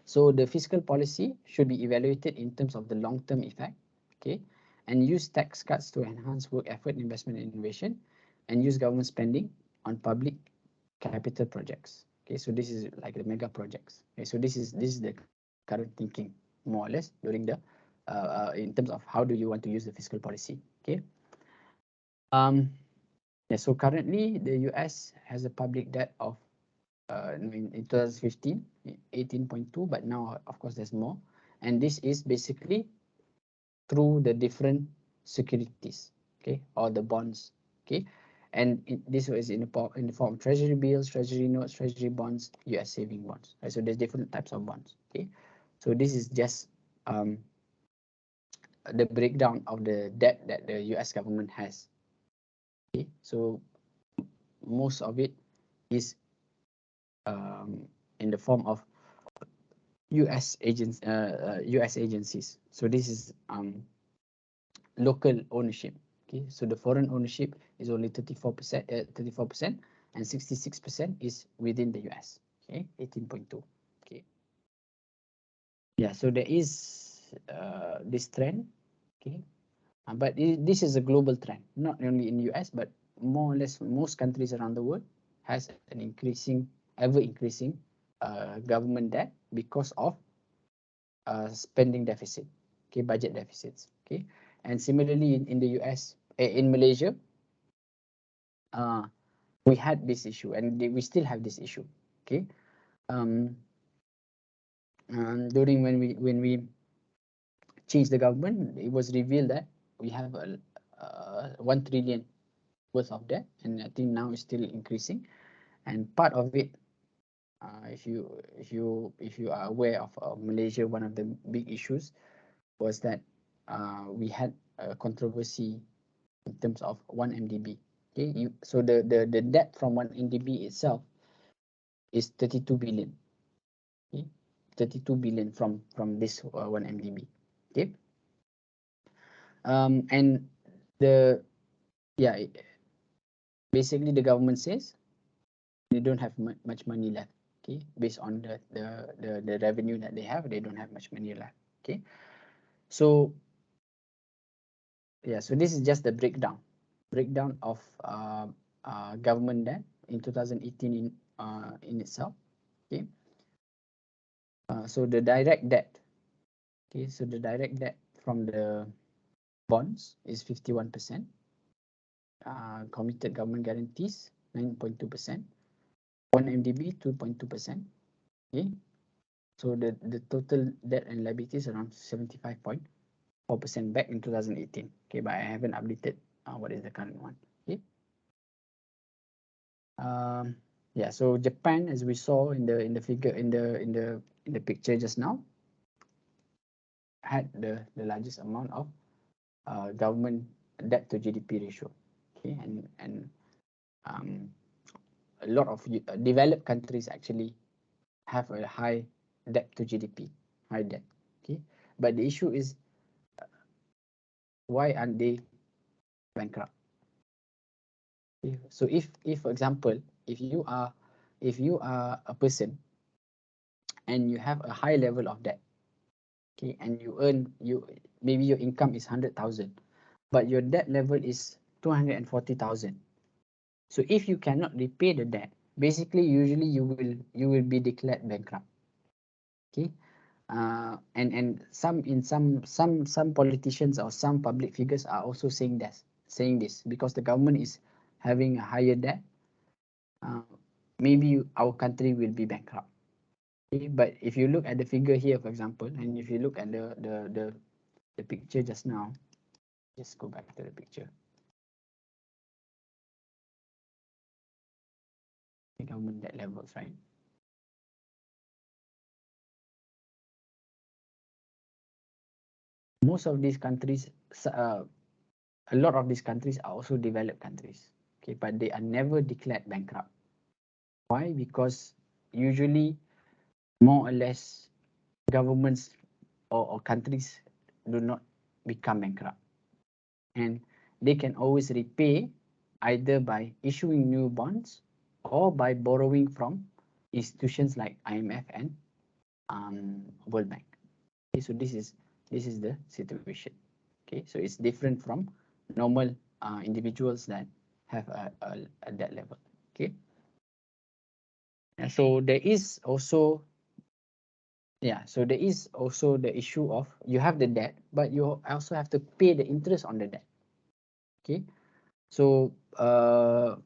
so the fiscal policy should be evaluated in terms of the long-term effect. Okay, and use tax cuts to enhance work effort, investment, and innovation, and use government spending on public capital projects. Okay, so this is like the mega projects. Okay, so this is the current thinking more or less during the in terms of how do you want to use the fiscal policy. Okay. Yeah, so currently the US has a public debt of in 2015 18.2, but now of course there's more, and this is basically through the different securities, okay, or the bonds, okay, and this was in the form of treasury bills, treasury notes, treasury bonds, US saving bonds, right? So there's different types of bonds, okay. So this is just the breakdown of the debt that the US government has, okay. So most of it is in the form of US agencies. So this is local ownership. Okay, so the foreign ownership is only 34%, and 66% is within the US. Okay, 18.2. Okay, yeah. So there is this trend. Okay, but this is a global trend, not only in the US, but more or less most countries around the world has an ever increasing government debt because of spending deficit, okay, budget deficits, okay. And similarly in the US, in Malaysia, we had this issue, and we still have this issue, okay. Um, During when we changed the government, it was revealed that we have a 1 trillion worth of debt, and I think now it's still increasing. And part of it, if you are aware of Malaysia, one of the big issues was that we had a controversy in terms of 1 MDB. Okay, so the debt from 1 MDB itself is 32 billion. Okay, 32 billion from this 1 MDB. Okay, and the yeah, basically the government says they don't have much money left. Okay, based on the revenue that they have, they don't have much money left. Okay, so yeah, so this is just the breakdown of government debt in 2018 in itself. Okay, so the direct debt. Okay, so the direct debt from the bonds is 51%. Committed government guarantees 9.2%. 1 MDB 2.2%. Okay, so the total debt and liabilities around 75.4% back in 2018. Okay, but I haven't updated what is the current one. Okay. Yeah, so Japan, as we saw in the figure in the picture just now, had the largest amount of government debt to GDP ratio. Okay, and a lot of developed countries actually have a high debt to GDP, high debt. Okay, but the issue is why aren't they bankrupt? Okay? So if for example, if you are a person and you have a high level of debt, okay, and maybe your income is 100,000, but your debt level is 240,000. So if you cannot repay the debt, basically usually you will be declared bankrupt. Okay, and some politicians or some public figures are also saying this because the government is having a higher debt. Maybe our country will be bankrupt. Okay, but if you look at the figure here, for example, and if you look at the picture just now, just go back to the picture. The government debt levels, right? Most of these countries, a lot of these countries are also developed countries. Okay, but they are never declared bankrupt. Why? Because usually, more or less, governments or countries do not become bankrupt, and they can always repay either by issuing new bonds or by borrowing from institutions like IMF and World Bank. Okay, so this is the situation. Okay, so it's different from normal individuals that have a debt level. Okay, and so there is also Yeah, so there is also the issue of you have the debt, but you also have to pay the interest on the debt. Okay, so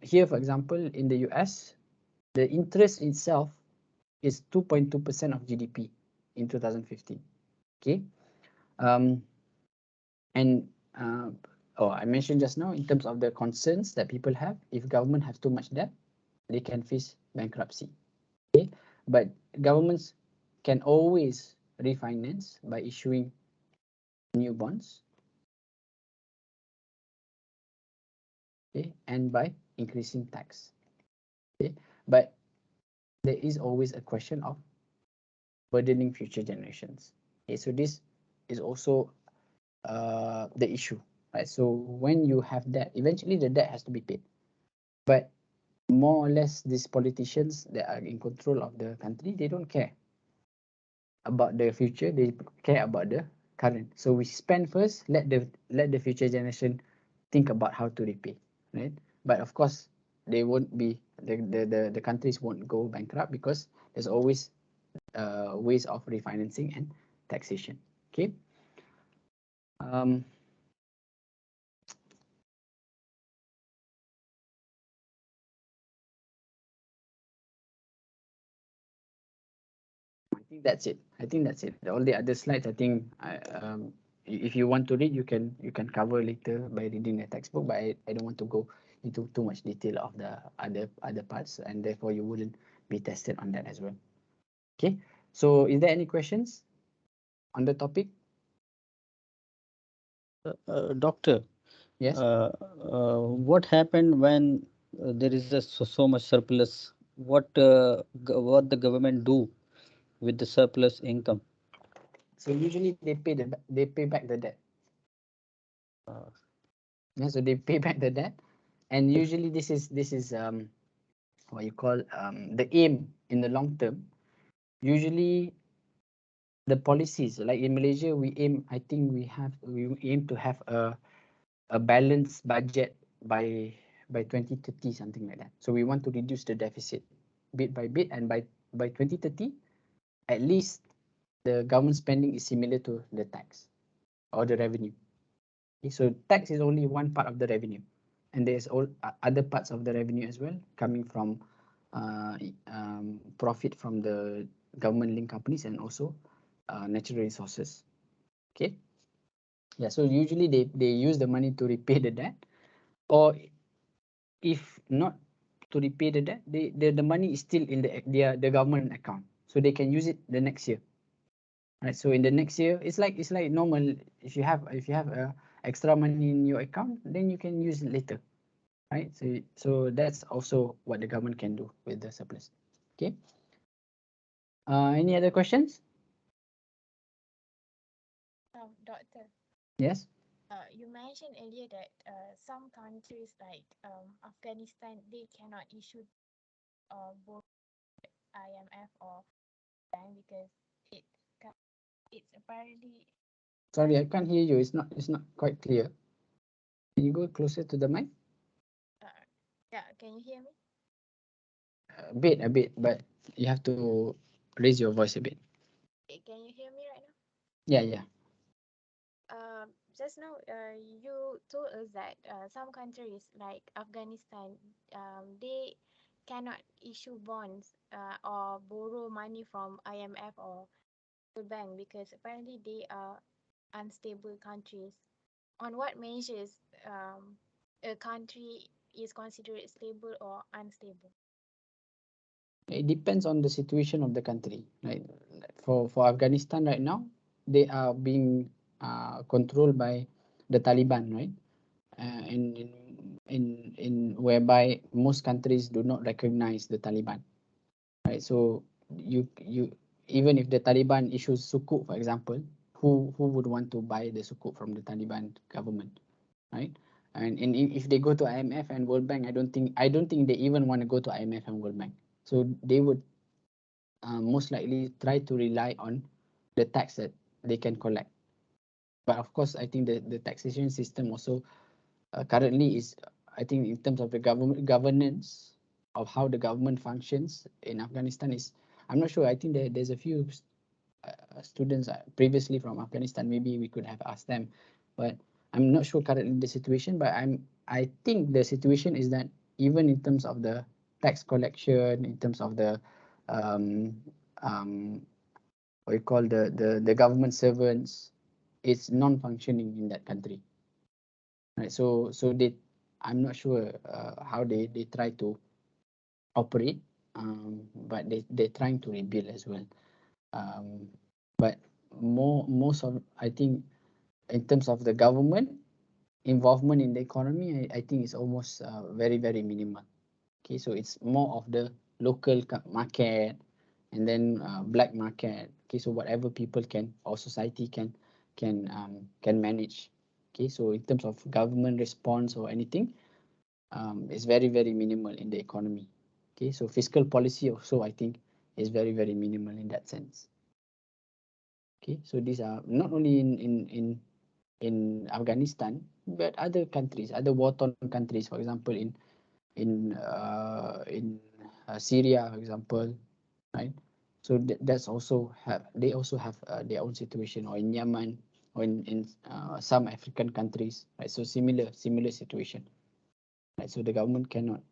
here, for example, in the US, the interest itself is 2.2% of GDP in 2015. Okay, um, and oh, I mentioned just now in terms of the concerns that people have, if government have too much debt, they can face bankruptcy. Okay, but governments can always refinance by issuing new bonds, okay, and by increasing tax. Okay, but there is always a question of burdening future generations. Okay, so this is also the issue, right? So when you have debt, eventually the debt has to be paid. But more or less, these politicians that are in control of the country, they don't care about the future. They care about the current. So we spend first, let the future generation think about how to repay, right? But of course, they won't be the countries won't go bankrupt because there's always ways of refinancing and taxation. Okay. Um, I think that's it. I think that's it. All the other slides, I think, if you want to read, you can cover later by reading the textbook. But I don't want to go into too much detail of the other parts, and therefore you wouldn't be tested on that as well. Okay. So, is there any questions on the topic? Doctor, Yes. what happened when there is so much surplus? What the government do with the surplus income? So usually they pay back the debt. Uh, Yeah. So they pay back the debt, and usually this is what you call the aim in the long term. Usually the policies, like in Malaysia, we aim, I think we aim to have a balanced budget by 2030, something like that. So we want to reduce the deficit bit by bit, and by 2030, at least the government spending is similar to the tax or the revenue. Okay, so tax is only one part of the revenue, and there's all other parts of the revenue as well, coming from profit from the government linked companies, and also natural resources. Okay. Yeah, so usually they use the money to repay the debt, or if not to repay the debt, the money is still in the government account, so they can use it the next year. Right. So in the next year, it's like normal. If you have extra money in your account, then you can use it later. Right. So that's also what the government can do with the surplus. Okay. Any other questions? Doctor, Yes. you mentioned earlier that some countries like Afghanistan, they cannot issue both IMF or bank because it's it's apparently Sorry, I can't hear you. It's not quite clear. Can you go closer to the mic? uh, yeah. Can you hear me? A bit, but you have to raise your voice a bit. Can you hear me right now? Yeah, yeah. Just now, you told us that some countries like Afghanistan, they cannot issue bonds or borrow money from IMF or World Bank because apparently they are unstable countries. On what measures a country is considered stable or unstable? It depends on the situation of the country, right? For Afghanistan right now, they are being controlled by the Taliban, right? In whereby most countries do not recognize the Taliban, right? So you even if the Taliban issues sukuk, for example, who would want to buy the sukuk from the Taliban government, right? And if they go to IMF and World Bank, I don't think they even want to go to IMF and World Bank. So they would most likely try to rely on the tax that they can collect. But of course, I think the taxation system also currently is, I think, in terms of the government governance of how the government functions in Afghanistan is, I'm not sure. I think there's a few students previously from Afghanistan, maybe we could have asked them, but I'm not sure currently the situation. But I think the situation is that even in terms of the tax collection, in terms of the um, um, what you call the government servants, it's non-functioning in that country, right? So they, I'm not sure how they try to operate, but they're trying to rebuild as well. Um, but most of, I think, in terms of the government involvement in the economy, I think it's almost very minimal. Okay, so it's more of the local market, and then black market. Okay, so whatever people can or society can manage. Okay, so in terms of government response or anything, it's very minimal in the economy. Okay, so fiscal policy also, I think, is very minimal in that sense. Okay, so these are not only in Afghanistan, but other countries, other war-torn countries, for example, in Syria, for example, right? So that's also have, they also have their own situation, or in Yemen, or in some African countries, right? So similar situation, right? So the government cannot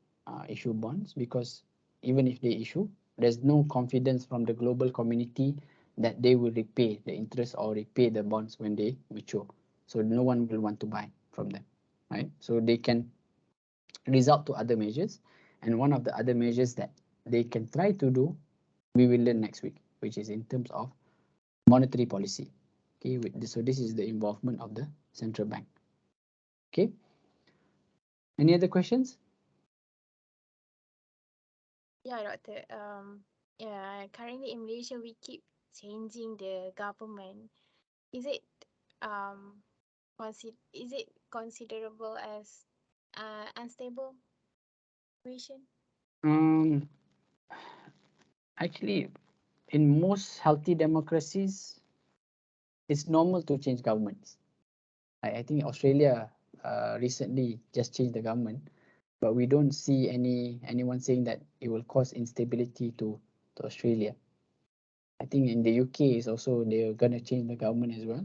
issue bonds, because even if they issue, there's no confidence from the global community that they will repay the interest or repay the bonds when they mature. So no one will want to buy from them, right? So they can result to other measures, and one of the other measures that they can try to do, we will learn next week, which is in terms of monetary policy. Okay, so this is the involvement of the central bank. Okay, any other questions? Yeah, doctor. Yeah, currently in Malaysia, we keep changing the government. Is it um is it considerable as unstable situation? um Actually, in most healthy democracies, it's normal to change governments. I think Australia recently just changed the government, but we don't see anyone saying that it will cause instability to Australia. I think in the UK is also, they're gonna change the government as well,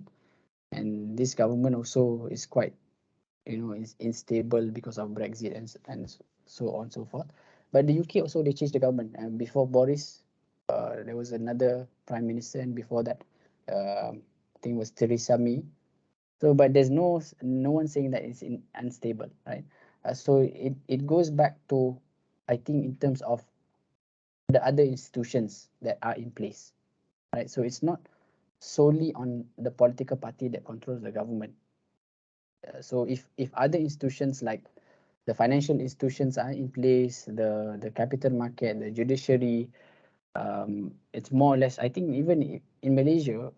and this government also is quite, is unstable because of Brexit and so on and so forth. But the UK also, they changed the government, and before Boris, there was another prime minister, and before that, I think it was Theresa May. So, but there's no one saying that it's unstable, right? So it goes back to, I think, in terms of the other institutions that are in place, right? So it's not solely on the political party that controls the government. So if other institutions like the financial institutions are in place, the capital market, the judiciary, it's more or less, I think, even in Malaysia,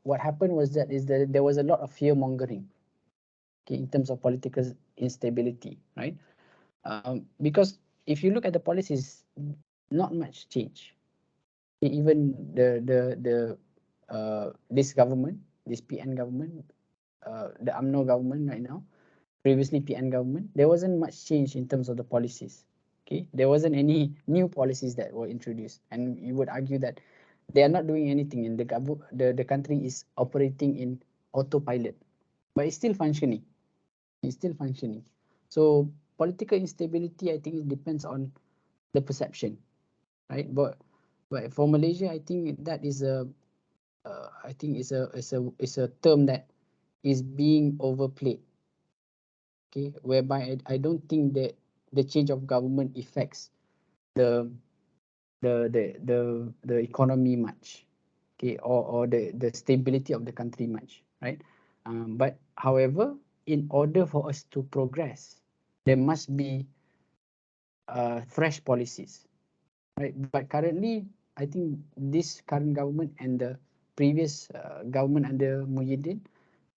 what happened was that is that there was a lot of fear mongering, okay, in terms of political instability, right? Because if you look at the policies, not much change. Even this government, this PN government, the UMNO government right now, previously PN government, there wasn't much change in terms of the policies. Okay, there wasn't any new policies that were introduced, and you would argue that they are not doing anything, and the country is operating in autopilot, but it's still functioning. It's still functioning. So political instability, I think, it depends on the perception, right? But for Malaysia, I think that is I think it's a term that is being overplayed. Okay, whereby I don't think that the change of government affects the the economy much, okay, or the stability of the country much, right? But however, in order for us to progress, there must be fresh policies, right? But currently, I think this current government and the previous government under Muhyiddin,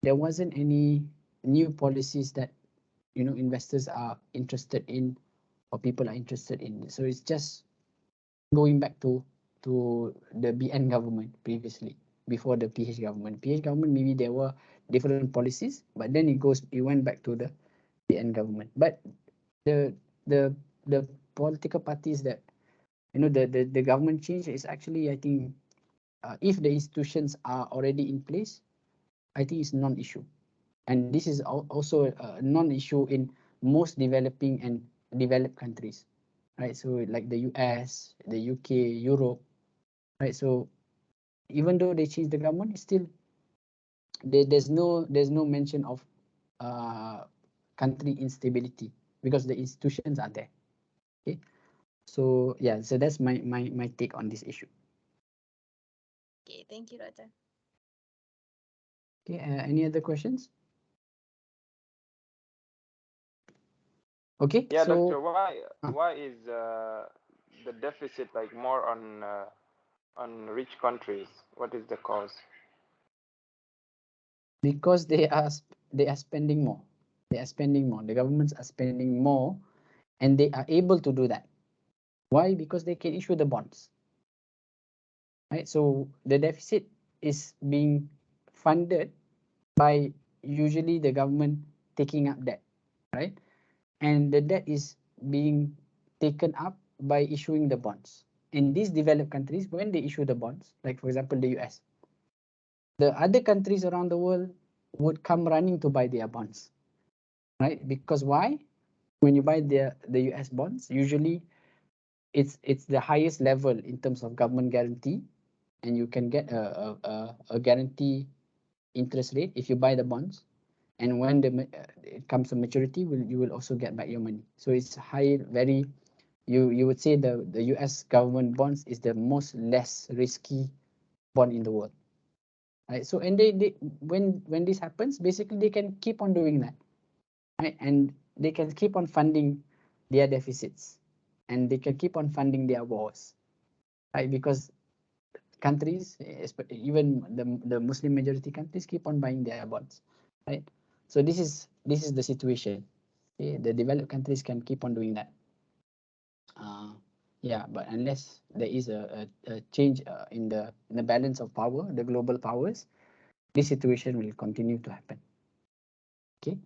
there wasn't any new policies that investors are interested in, or people are interested in. So it's just going back to the BN government previously, before the PH government. PH government, maybe there were different policies, but then it went back to the BN government. But the the the political parties that the government change is actually, I think, if the institutions are already in place, I think it's non-issue. And this is also a non-issue in most developing and developed countries, right? So like the US, the UK, Europe, right? So even though they change the government, it's still there's no mention of country instability because the institutions are there. Okay, so yeah, so that's my take on this issue. Okay, thank you, Doctor. Okay, any other questions? Okay, Yeah, so doctor, why is the deficit like more on rich countries? What is the cause? because they are spending more. They are spending more. The governments are spending more, and they are able to do that. Why? Because they can issue the bonds, right? So the deficit is being funded by usually the government taking up debt, right? And the debt is being taken up by issuing the bonds. In these developed countries, when they issue the bonds, like for example the US, the other countries around the world would come running to buy their bonds, right? Because why? When you buy the US bonds, usually it's the highest level in terms of government guarantee, and you can get a guarantee interest rate if you buy the bonds. And when it comes to maturity, you will also get back your money. So it's high, very, you would say the US government bonds is the most less risky bond in the world, right? So and they when this happens, basically they can keep on doing that, right? And they can keep on funding their deficits, and they can keep on funding their wars, right? Because countries, even the Muslim majority countries, keep on buying their bonds, right? So this is the situation. Okay? The developed countries can keep on doing that. Yeah, but unless there is a change in the balance of power, the global powers, this situation will continue to happen. Okay,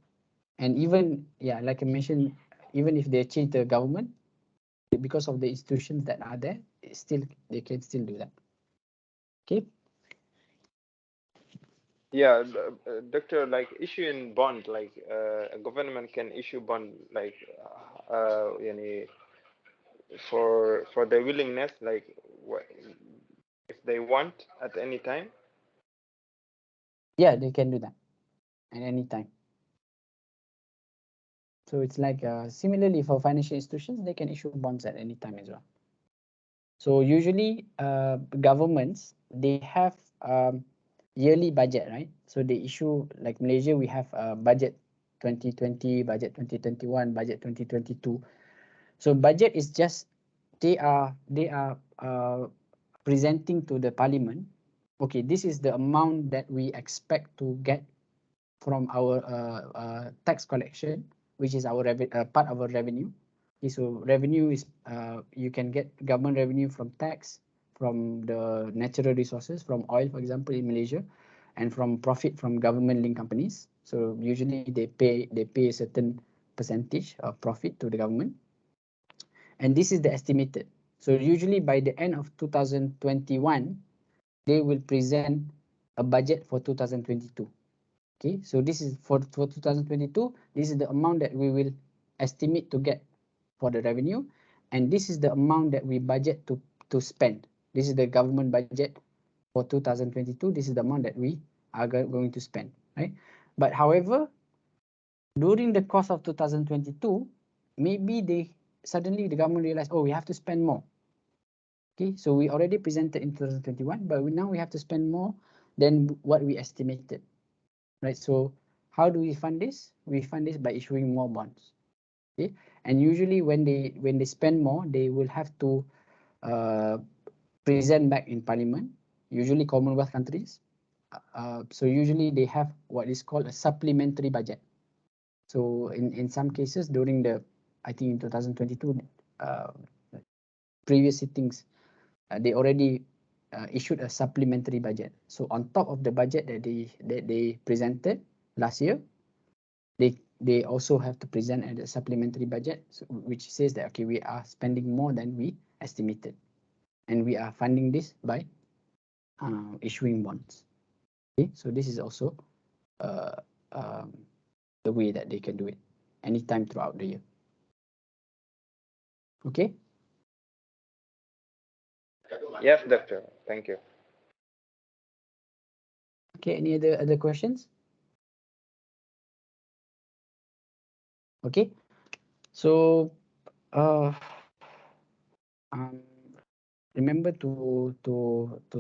and even yeah, like I mentioned, even if they change the government, because of the institutions that are there, still they can still do that. Okay. Yeah, doctor, like issuing bond, like a government can issue bond, like for their willingness, like if they want at any time. Yeah, they can do that at any time. So it's like similarly for financial institutions, they can issue bonds at any time as well. So usually governments, they have yearly budget, right? So they issue, like Malaysia, we have budget 2020, budget 2021, budget 2022. So budget is just they are presenting to the parliament. Okay, this is the amount that we expect to get from our tax collection, which is our part of our revenue. Okay, so revenue is you can get government revenue from tax, from the natural resources, from oil, for example, in Malaysia, and from profit from government-linked companies. So usually they pay a certain percentage of profit to the government, and this is the estimated. So usually by the end of 2021, they will present a budget for 2022. Okay, so this is for 2022. This is the amount that we will estimate to get for the revenue, and this is the amount that we budget to spend. This is the government budget for 2022. This is the amount that we are going to spend, right? But however, during the course of 2022, maybe suddenly the government realized, oh, we have to spend more. Okay, so we already presented in 2021, but now we have to spend more than what we estimated, right? So how do we fund this? We fund this by issuing more bonds. Okay, and usually when they spend more, they will have to present back in parliament, usually Commonwealth countries. So usually they have what is called a supplementary budget. So in some cases during I think in 2022 previous sittings, they already issued a supplementary budget. So on top of the budget that they presented last year, they also have to present a supplementary budget, which says that okay, we are spending more than we estimated, and we are funding this by issuing bonds. Okay, so this is also the way that they can do it anytime throughout the year. Okay. Yes, doctor. Thank you. Okay. Any other questions? Okay. So um, remember to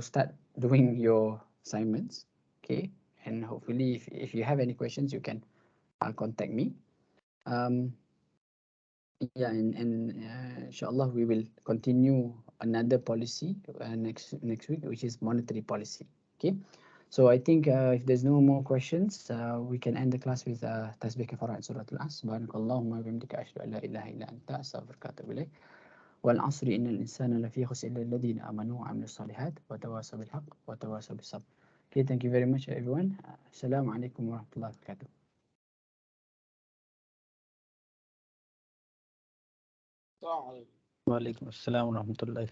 start doing your assignments. Okay, and hopefully if you have any questions you can contact me. Yeah, and inshallah we will continue another policy next week, which is monetary policy. Okay, so I think if there's no more questions, we can end the class with tasbih kafarat surah al-As. Subhanakallahumma wa bihamdika ashhadu an la ilaha illa anta astaghfiruka wa atubu ilaik. Wal 'asri innal insana lafi khusr illa alladhina amanu wa 'amilus salihat wa tawasaw bil haqq wa tawasaw bis sabr. Okay, thank you very much everyone. Assalamu alaikum warahmatullahi wabarakatuh. Walaikum assalam wa rahmatullahi.